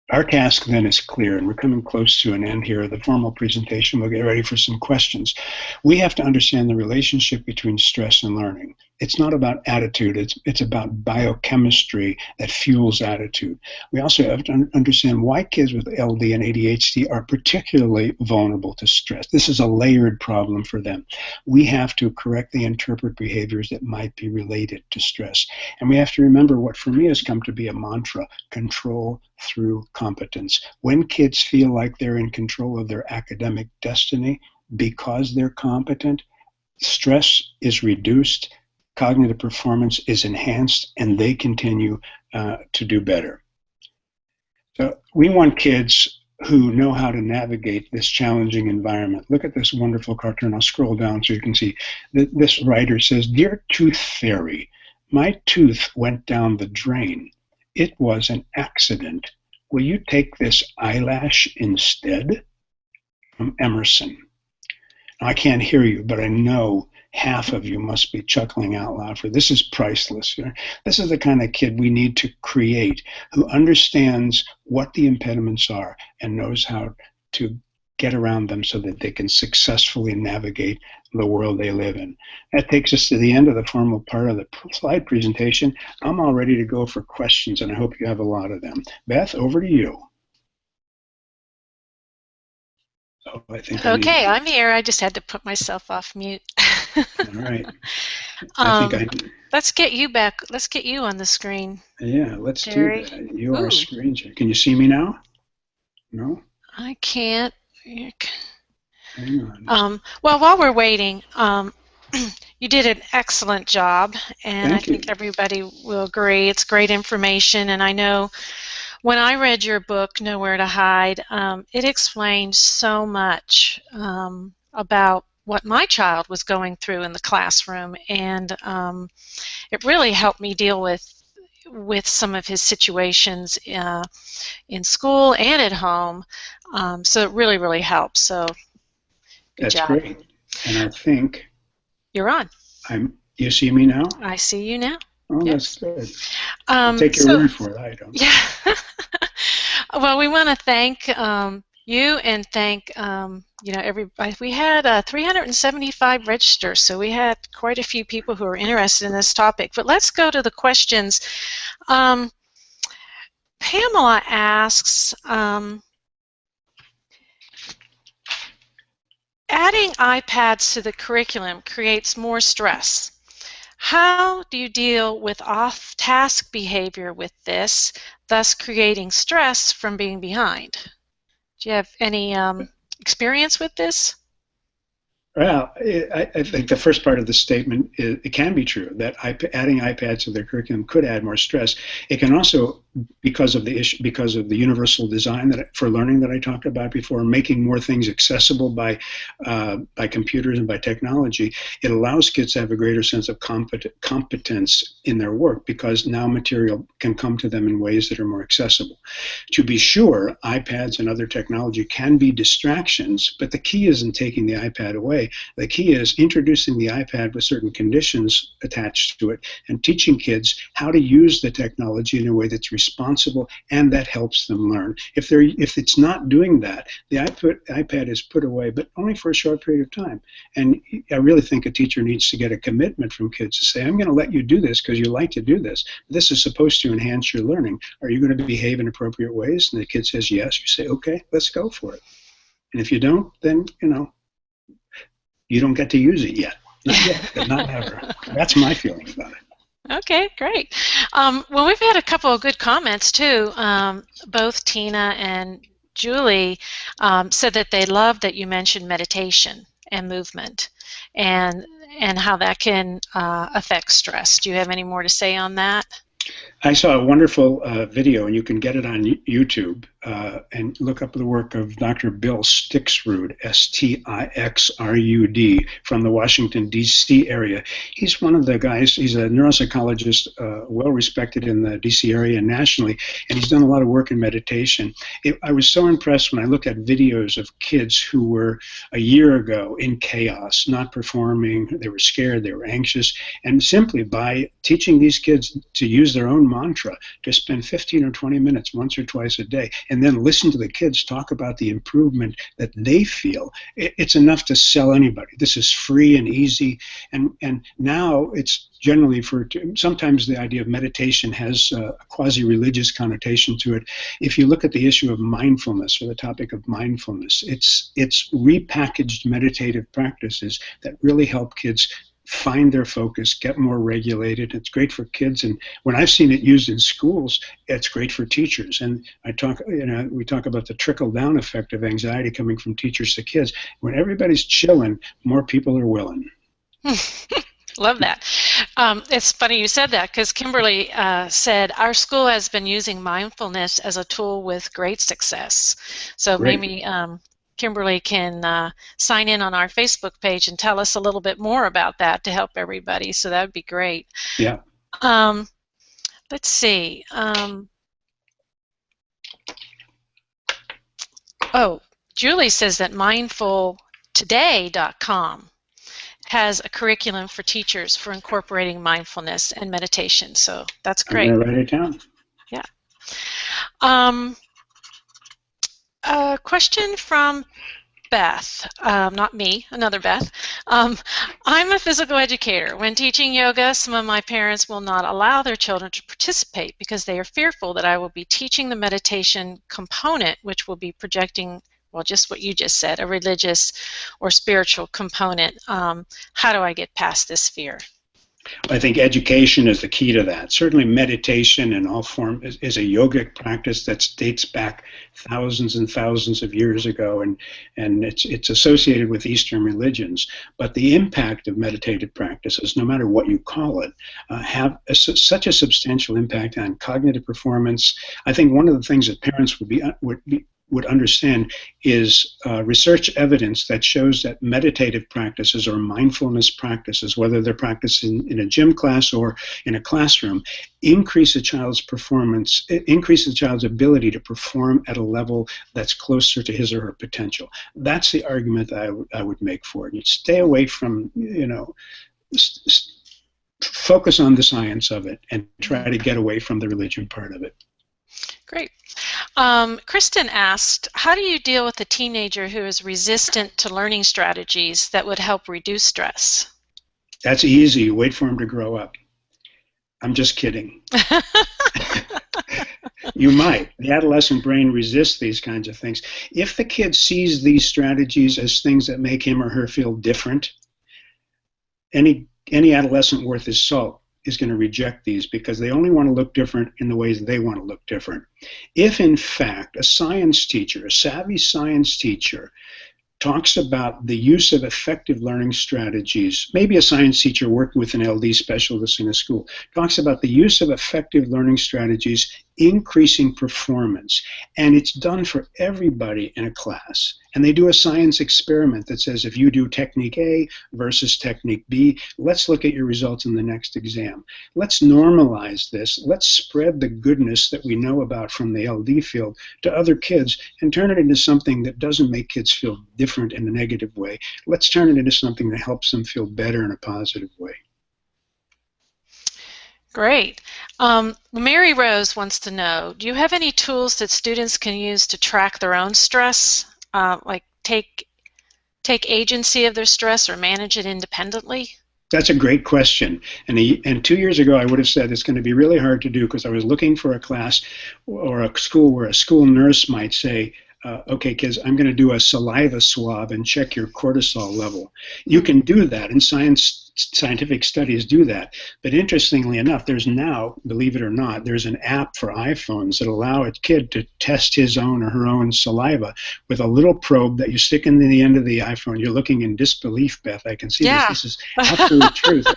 Our task then is clear, and we're coming close to an end here of the formal presentation. We'll get ready for some questions. We have to understand the relationship between stress and learning. It's not about attitude, it's about biochemistry that fuels attitude. We also have to understand why kids with LD and ADHD are particularly vulnerable to stress. This is a layered problem for them. We have to correctly interpret behaviors that might be related to stress. And we have to remember what for me has come to be a mantra: control through competence. When kids feel like they're in control of their academic destiny because they're competent, stress is reduced, cognitive performance is enhanced, and they continue to do better. So we want kids who know how to navigate this challenging environment. Look at this wonderful cartoon. I'll scroll down so you can see. This writer says, "Dear Tooth Fairy, my tooth went down the drain. It was an accident. Will you take this eyelash instead?" From Emerson. Now, I can't hear you, but I know half of you must be chuckling out loud for this. Is priceless. This is the kind of kid we need to create, who understands what the impediments are and knows how to get around them so that they can successfully navigate the world they live in. That takes us to the end of the formal part of the slide presentation. I'm all ready to go for questions, and I hope you have a lot of them. Beth, over to you. Oh, I think okay, I'm here. I just had to put myself off mute. All right. Let's get you back. Let's get you on the screen. Yeah, let's Jerry. do that. You are a screen share. Can you see me now? No? I can't. Hang on. Well, while we're waiting, you did an excellent job, and I think everybody will agree. It's great information, and I know when I read your book, Nowhere to Hide, it explained so much about what my child was going through in the classroom, and it really helped me deal with some of his situations in school and at home. So it really, really helps. So good job. That's great. And I think you're on. You see me now? I see you now. Oh, yep. That's good. I'll take your word for it. I don't. Yeah. Well, we want to thank you and thank everybody. We had 375 registers, so we had quite a few people who are interested in this topic. But let's go to the questions. Pamela asks, adding iPads to the curriculum creates more stress. How do you deal with off-task behavior with this, thus creating stress from being behind? Do you have any experience with this? Well, I think the first part of the statement, it can be true that adding iPads to their curriculum could add more stress. It can also, because of the universal design for learning that I talked about before, making more things accessible by computers and by technology, it allows kids to have a greater sense of competence in their work, because now material can come to them in ways that are more accessible. To be sure, iPads and other technology can be distractions, but the key isn't taking the iPad away. The key is introducing the iPad with certain conditions attached to it and teaching kids how to use the technology in a way that's responsible, and that helps them learn. If it's not doing that, the iPad is put away, but only for a short period of time. And I really think a teacher needs to get a commitment from kids to say, I'm going to let you do this because you like to do this. This is supposed to enhance your learning. Are you going to behave in appropriate ways? And the kid says yes. You say, okay, let's go for it. And if you don't, then, you don't get to use it yet. Not yet, but not ever. That's my feeling about it. Okay, great. Well, we've had a couple of good comments too. Both Tina and Julie said that they love that you mentioned meditation and movement and how that can affect stress. Do you have any more to say on that? I saw a wonderful video, and you can get it on YouTube, and look up the work of Dr. Bill Stixrud, Stixrud, from the Washington, D.C. area. He's one of the guys, he's a neuropsychologist, well respected in the D.C. area and nationally, and he's done a lot of work in meditation. I was so impressed when I look at videos of kids who were a year ago in chaos, not performing, they were scared, they were anxious, and simply by teaching these kids to use their own mantra, to spend 15 or 20 minutes once or twice a day, and then listen to the kids talk about the improvement that they feel, it's enough to sell anybody. This is free and easy, and now it's generally sometimes the idea of meditation has a quasi-religious connotation to it. If you look at the issue of mindfulness, or the topic of mindfulness, it's repackaged meditative practices that really help kids find their focus, get more regulated. It's great for kids, and when I've seen it used in schools, it's great for teachers. And we talk about the trickle-down effect of anxiety coming from teachers to kids. When everybody's chilling, more people are willing. Love that. It's funny you said that, because Kimberly said our school has been using mindfulness as a tool with great success. So Great. Maybe Kimberly can sign in on our Facebook page and tell us a little bit more about that to help everybody. So that would be great. Yeah. Let's see. Julie says that mindfultoday.com has a curriculum for teachers for incorporating mindfulness and meditation. So that's great. I'm going to write it down. Yeah. A question from Beth, not me, another Beth. I'm a physical educator. When teaching yoga, some of my parents will not allow their children to participate because they are fearful that I will be teaching the meditation component, which will be projecting, well, just what you just said, a religious or spiritual component. How do I get past this fear? I think education is the key to that. Certainly meditation in all form is a yogic practice that dates back thousands and thousands of years ago, and it's associated with Eastern religions. But the impact of meditative practices, no matter what you call it, have such a substantial impact on cognitive performance. I think one of the things that parents would understand is research evidence that shows that meditative practices or mindfulness practices, whether they're practiced in a gym class or in a classroom, increase a child's performance, increase the child's ability to perform at a level that's closer to his or her potential. That's the argument that I would make for it. You stay away from, focus on the science of it and try to get away from the religion part of it. Great. Kristen asked, how do you deal with a teenager who is resistant to learning strategies that would help reduce stress? That's easy. Wait for him to grow up. I'm just kidding. You might. The adolescent brain resists these kinds of things. If the kid sees these strategies as things that make him or her feel different, any adolescent worth his salt is going to reject these because they only want to look different in the ways they want to look different. If, in fact, a science teacher, a savvy science teacher, talks about the use of effective learning strategies, maybe a science teacher working with an LD specialist in a school, talks about the use of effective learning strategies increasing performance, and it's done for everybody in a class. And they do a science experiment that says if you do technique A versus technique B, let's look at your results in the next exam. Let's normalize this. Let's spread the goodness that we know about from the LD field to other kids and turn it into something that doesn't make kids feel different in a negative way. Let's turn it into something that helps them feel better in a positive way. Great. Mary Rose wants to know, do you have any tools that students can use to track their own stress, like take agency of their stress or manage it independently? That's a great question. And 2 years ago, I would have said it's going to be really hard to do because I was looking for a class or a school where a school nurse might say, okay, kids, I'm going to do a saliva swab and check your cortisol level. You can do that, and scientific studies do that. But interestingly enough, there's now, believe it or not, there's an app for iPhones that allow a kid to test his own or her own saliva with a little probe that you stick into the end of the iPhone. You're looking in disbelief, Beth. I can see Yeah. this. This is absolute truth.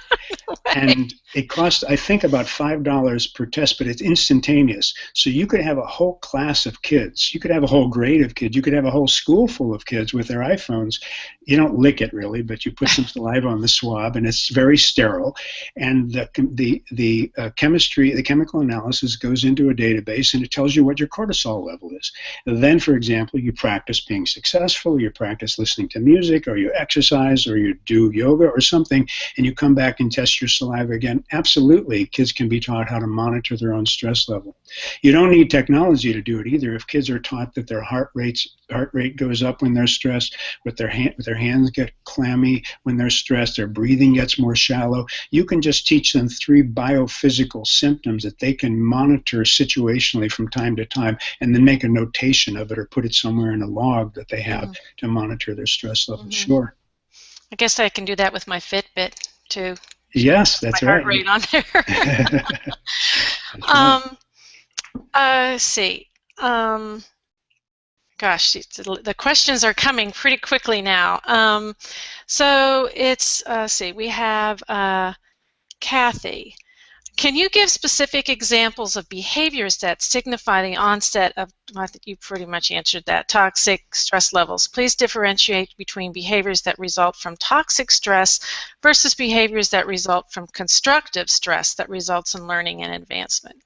And it costs, I think, about $5 per test, but it's instantaneous. So you could have a whole class of kids. You could have a whole grade of kids. You could have a whole school full of kids with their iPhones. You don't lick it, really, but you put some saliva on the swab, and it's very sterile. And the chemistry, the chemical analysis goes into a database, and it tells you what your cortisol level is. And then, for example, you practice being successful, you practice listening to music, or you exercise, or you do yoga or something, and you come back and test your saliva again. Absolutely, kids can be taught how to monitor their own stress level. You don't need technology to do it either. If kids are taught that their heart rate goes up when they're stressed, with their hands get clammy when they're stressed, their breathing gets more shallow, you can just teach them 3 biophysical symptoms that they can monitor situationally from time to time, and then make a notation of it or put it somewhere in a log that they have to monitor their stress level. Sure. I guess I can do that with my Fitbit too. Yes, that's my right. Heart rate on there. Let's see. Gosh, the questions are coming pretty quickly now. So it's, see, we have Kathy. Can you give specific examples of behaviors that signify the onset of, I think you pretty much answered that, toxic stress levels? Please differentiate between behaviors that result from toxic stress versus behaviors that result from constructive stress that results in learning and advancement.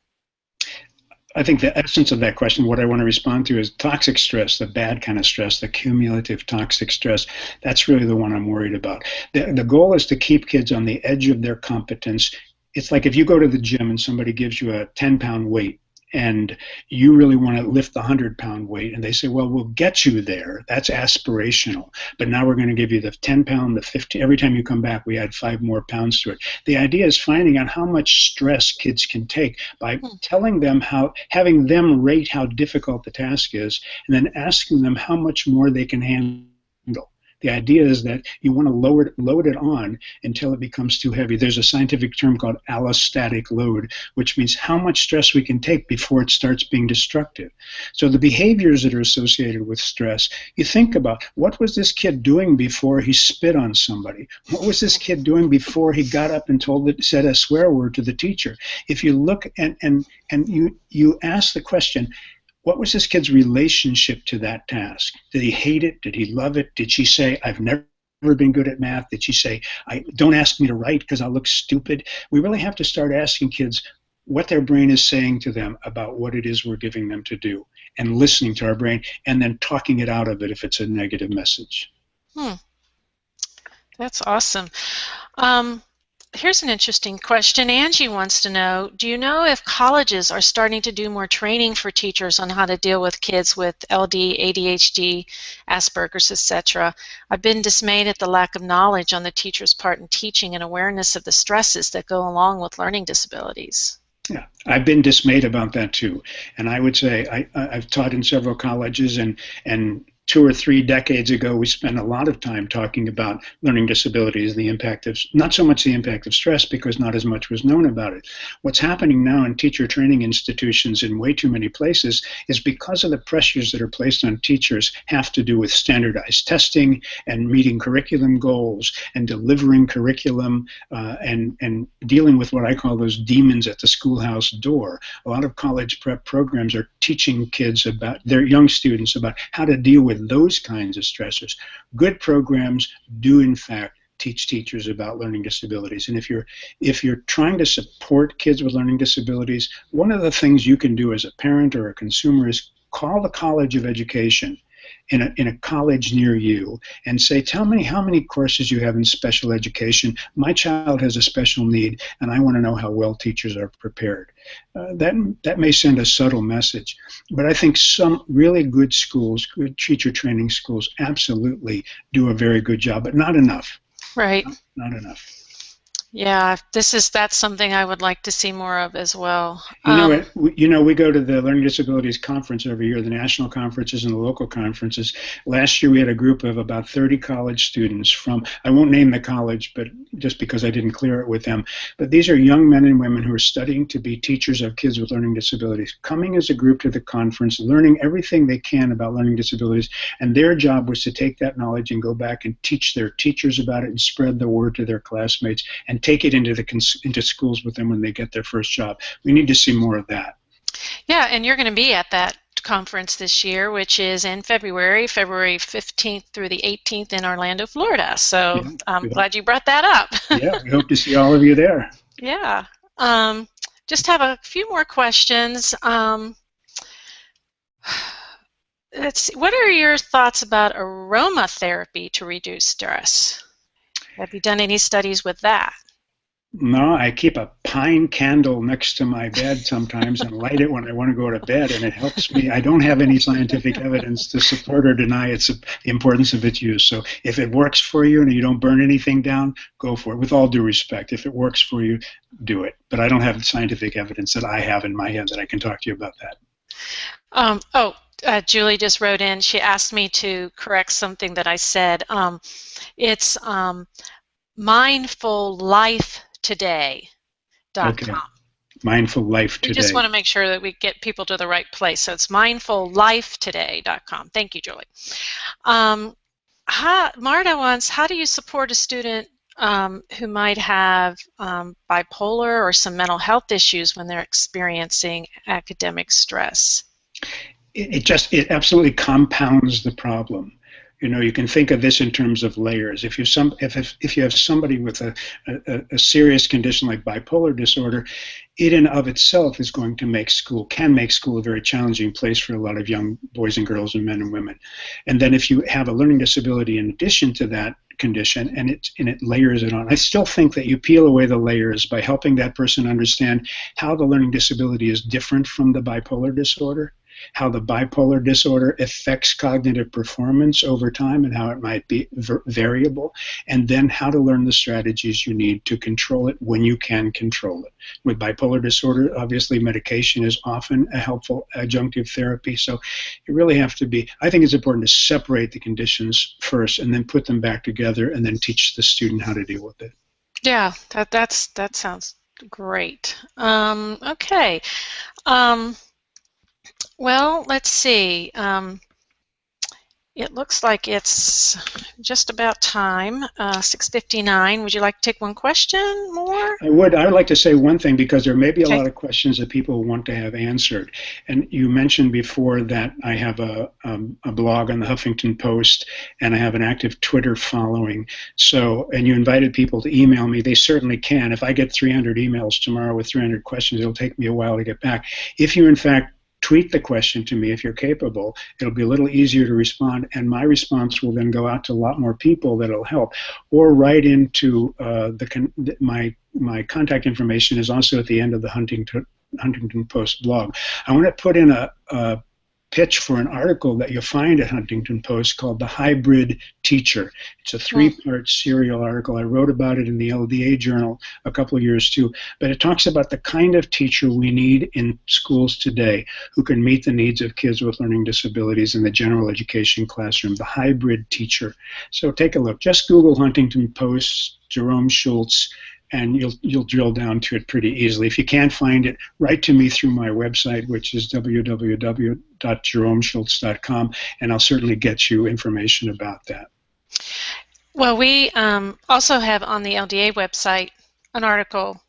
I think the essence of that question, what I want to respond to, is toxic stress, the bad kind of stress, the cumulative toxic stress. That's really the one I'm worried about. The goal is to keep kids on the edge of their competence. It's like if you go to the gym and somebody gives you a 10-pound weight and you really want to lift the 100-pound weight, and they say, well, we'll get you there. That's aspirational. But now we're going to give you the 10-pound, the 50. Every time you come back, we add 5 more pounds to it. The idea is finding out how much stress kids can take by telling them having them rate how difficult the task is, and then asking them how much more they can handle. The idea is that you want to load it on until it becomes too heavy. There's a scientific term called allostatic load, which means how much stress we can take before it starts being destructive. So the behaviors that are associated with stress, you think about, what was this kid doing before he spit on somebody? What was this kid doing before he got up and said a swear word to the teacher? If you look and you ask the question, what was this kid's relationship to that task? Did he hate it? Did he love it? Did she say, I've never been good at math? Did she say, don't ask me to write because I'll look stupid? We really have to start asking kids what their brain is saying to them about what it is we're giving them to do, and listening to our brain, and then talking it out of it if it's a negative message. That's awesome. Here's an interesting question. Angie wants to know, do you know if colleges are starting to do more training for teachers on how to deal with kids with LD, ADHD, Asperger's, etc.? I've been dismayed at the lack of knowledge on the teacher's part in teaching and awareness of the stresses that go along with learning disabilities. Yeah, I've been dismayed about that too. And I would say I've taught in several colleges, and 2 or 3 decades ago, we spent a lot of time talking about learning disabilities, the impact of, not so much the impact of stress, because not as much was known about it. What's happening now in teacher training institutions in way too many places is because of the pressures that are placed on teachers have to do with standardized testing and meeting curriculum goals and delivering curriculum and dealing with what I call those demons at the schoolhouse door. A lot of college prep programs are teaching kids about, their young students, about how to deal with those kinds of stressors. Good programs do, in fact, teach teachers about learning disabilities. And if you're trying to support kids with learning disabilities, one of the things you can do as a parent or a consumer is call the College of Education in a college near you and say, tell me how many courses you have in special education. My child has a special need, and I want to know how well teachers are prepared. That may send a subtle message, but I think some really good schools, good teacher training schools, absolutely do a very good job, but not enough. Right. Not enough. Yeah, that's something I would like to see more of as well. We go to the Learning Disabilities Conference every year, the national conferences and the local conferences. Last year we had a group of about 30 college students from, I won't name the college, but just because I didn't clear it with them, but these are young men and women who are studying to be teachers of kids with learning disabilities, coming as a group to the conference, learning everything they can about learning disabilities, and their job was to take that knowledge and go back and teach their teachers about it and spread the word to their classmates and take it into schools with them when they get their first job. We need to see more of that. Yeah, and you're going to be at that conference this year, which is in February 15th through the 18th in Orlando, Florida. So yeah, I'm glad you brought that up. Yeah, we hope to see all of you there. Yeah. Just have a few more questions. Let's see. What are your thoughts about aromatherapy to reduce stress? Have you done any studies with that? No, I keep a pine candle next to my bed sometimes and light it when I want to go to bed, and it helps me. I don't have any scientific evidence to support or deny the importance of its use. So if it works for you and you don't burn anything down, go for it. With all due respect, if it works for you, do it. But I don't have scientific evidence that I have in my head that I can talk to you about that. Julie just wrote in. She asked me to correct something that I said. It's mindfullifetoday.com. Okay. Mindful Life Today. We just want to make sure that we get people to the right place. So it's mindfullifetoday.com. Thank you, Julie. Marta wants, how do you support a student who might have bipolar or some mental health issues when they're experiencing academic stress? It absolutely compounds the problem. You know, you can think of this in terms of layers. If you have somebody with a serious condition like bipolar disorder, it in of itself is going to can make school a very challenging place for a lot of young boys and girls and men and women. And then if you have a learning disability in addition to that condition and it layers it on, I still think that you peel away the layers by helping that person understand how the learning disability is different from the bipolar disorder, how the bipolar disorder affects cognitive performance over time and how it might be variable, and then how to learn the strategies you need to control it when you can control it. With bipolar disorder, obviously medication is often a helpful adjunctive therapy, so you really have to be, I think it's important to separate the conditions first and then put them back together and then teach the student how to deal with it. Yeah, that sounds great. Okay. Well, let's see. It looks like it's just about time, 6:59. Would you like to take one question more? I would like to say one thing because there may be a lot of questions that people want to have answered. And you mentioned before that I have a blog on the Huffington Post and I have an active Twitter following. So, and you invited people to email me. They certainly can. If I get 300 emails tomorrow with 300 questions, it'll take me a while to get back. If you, in fact, tweet the question to me if you're capable. It'll be a little easier to respond, and my response will then go out to a lot more people that'll help. Or write into my contact information is also at the end of the Huntington Post blog. I want to put in a pitch for an article that you'll find at Huntington Post called The Hybrid Teacher. It's a 3-part serial article. I wrote about it in the LDA Journal a couple of years too, but it talks about the kind of teacher we need in schools today who can meet the needs of kids with learning disabilities in the general education classroom, the hybrid teacher. So take a look. Just Google Huntington Post, Jerome Schultz, and you'll drill down to it pretty easily. If you can't find it, write to me through my website, which is www.jeromeschultz.com, and I'll certainly get you information about that. Well, we also have on the LDA website an article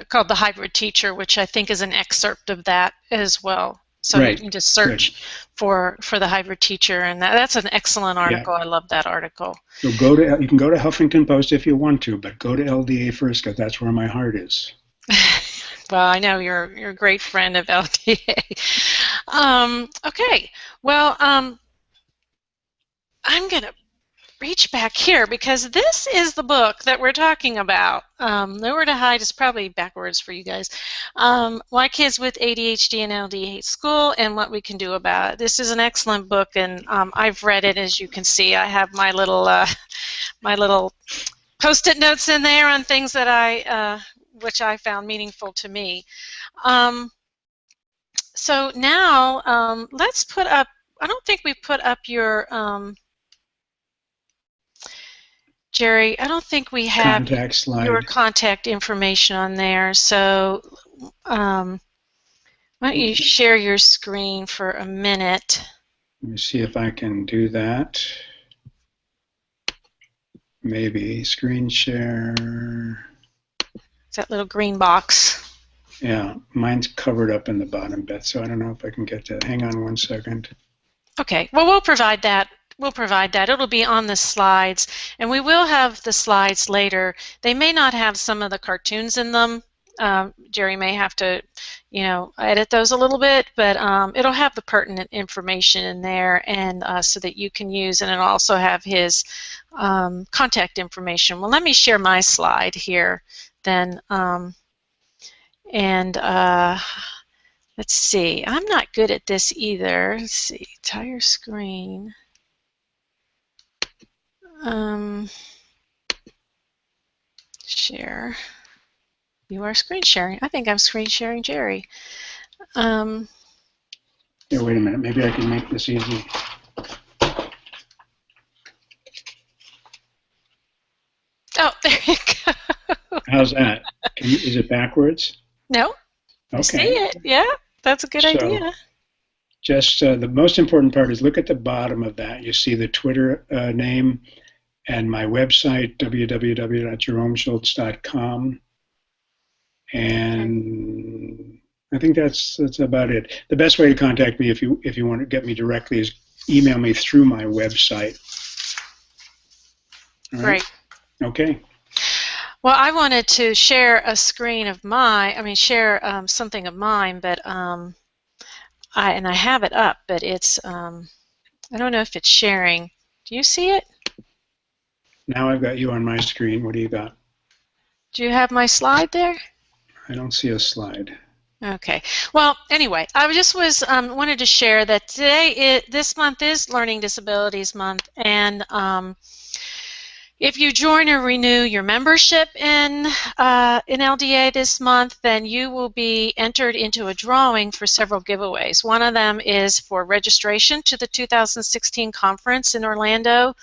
called The Hybrid Teacher, which I think is an excerpt of that as well. So you can just search for the hybrid teacher, and that's an excellent article. Yeah. I love that article. So you can go to Huffington Post if you want to, but go to LDA first because that's where my heart is. Well, I know you're a great friend of LDA. Okay. Well, I'm going to reach back here because this is the book that we're talking about. Nowhere to Hide is probably backwards for you guys. Why Kids with ADHD and LD Hate School and What We Can Do About It. This is an excellent book, and I've read it. As you can see, I have my little post-it notes in there on things that which I found meaningful to me. So now let's put up. I don't think we put up your. Jerry, I don't think we have your contact information on there, so why don't you share your screen for a minute? Let me see if I can do that. Maybe screen share. It's that little green box. Yeah, mine's covered up in the bottom bit, so I don't know if I can get that. Hang on one second. Okay, well, we'll provide that. It'll be on the slides, and we will have the slides later. They may not have some of the cartoons in them. Jerry may have to, edit those a little bit, but it'll have the pertinent information in there, and so that you can use, and it'll also have his contact information. Well, let me share my slide here then, let's see. I'm not good at this either. Let's see. Entire screen. Share. You are screen sharing. I think I'm screen sharing Jerry. Yeah, wait a minute. Maybe I can make this easy. Oh, there you go. How's that? Is it backwards? No. Okay. I see it. Yeah, that's a good idea. Just the most important part is look at the bottom of that. You see the Twitter name and my website, www.jeromeschultz.com. And I think that's about it. The best way to contact me if you want to get me directly is email me through my website. All right. Great. Okay. Well, I wanted to share a screen of share something of mine, but I have it up, but it's I don't know if it's sharing. Do you see it? Now I've got you on my screen. What do you got? Do you have my slide there? I don't see a slide. Okay. Well, anyway, I just wanted to share that this month is Learning Disabilities Month, and if you join or renew your membership in LDA this month, then you will be entered into a drawing for several giveaways. One of them is for registration to the 2016 conference in Orlando.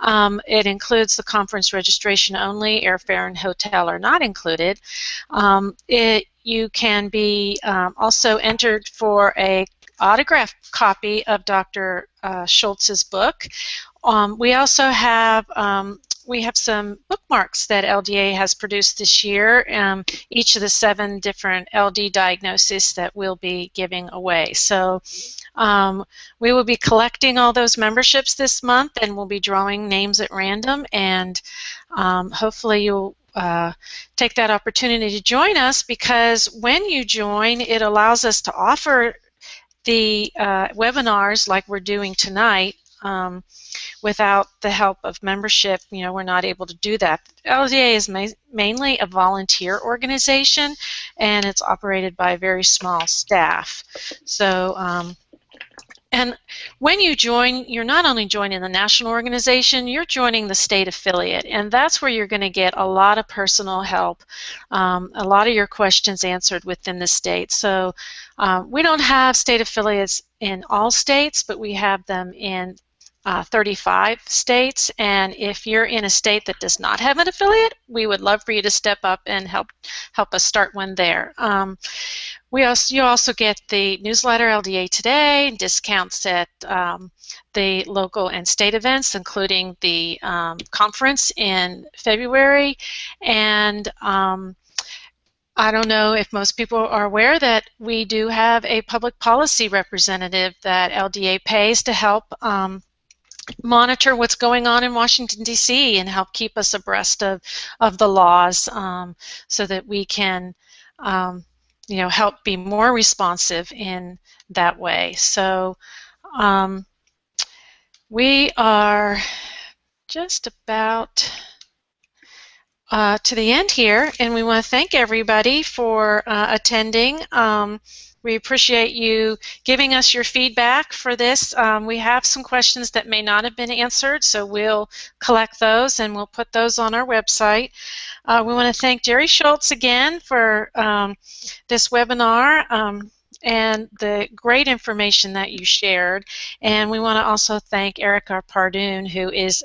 It includes the conference registration only. Airfare and hotel are not included. You can be also entered for a autographed copy of Dr. Schultz's book. We also have some bookmarks that LDA has produced this year, each of the 7 different LD diagnoses that we'll be giving away. So we will be collecting all those memberships this month, and we'll be drawing names at random, and hopefully you'll take that opportunity to join us, because when you join, it allows us to offer the webinars like we're doing tonight. Without the help of membership, we're not able to do that. LDA is mainly a volunteer organization, and it's operated by a very small staff. So, and when you join, you're not only joining the national organization, you're joining the state affiliate, and that's where you're going to get a lot of personal help, a lot of your questions answered within the state. So we don't have state affiliates in all states, but we have them in 35 states, and if you're in a state that does not have an affiliate, we would love for you to step up and help us start one there. You also get the newsletter LDA Today, discounts at the local and state events, including the conference in February, and I don't know if most people are aware that we do have a public policy representative that LDA pays to help monitor what's going on in Washington, D.C. and help keep us abreast of the laws, so that we can help be more responsive in that way. So We are just about to the end here, and we want to thank everybody for attending. We appreciate you giving us your feedback for this. We have some questions that may not have been answered, so we'll collect those and we'll put those on our website. We want to thank Jerry Schultz again for this webinar and the great information that you shared. And we want to also thank Erica Pardoon, who is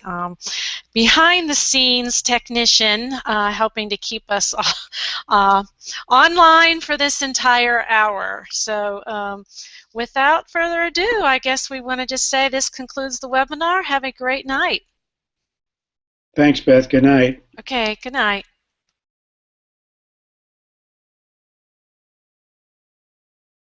behind the scenes technician, helping to keep us online for this entire hour. So without further ado, I guess we want to just say this concludes the webinar. Have a great night. Thanks, Beth. Good night. Okay, good night.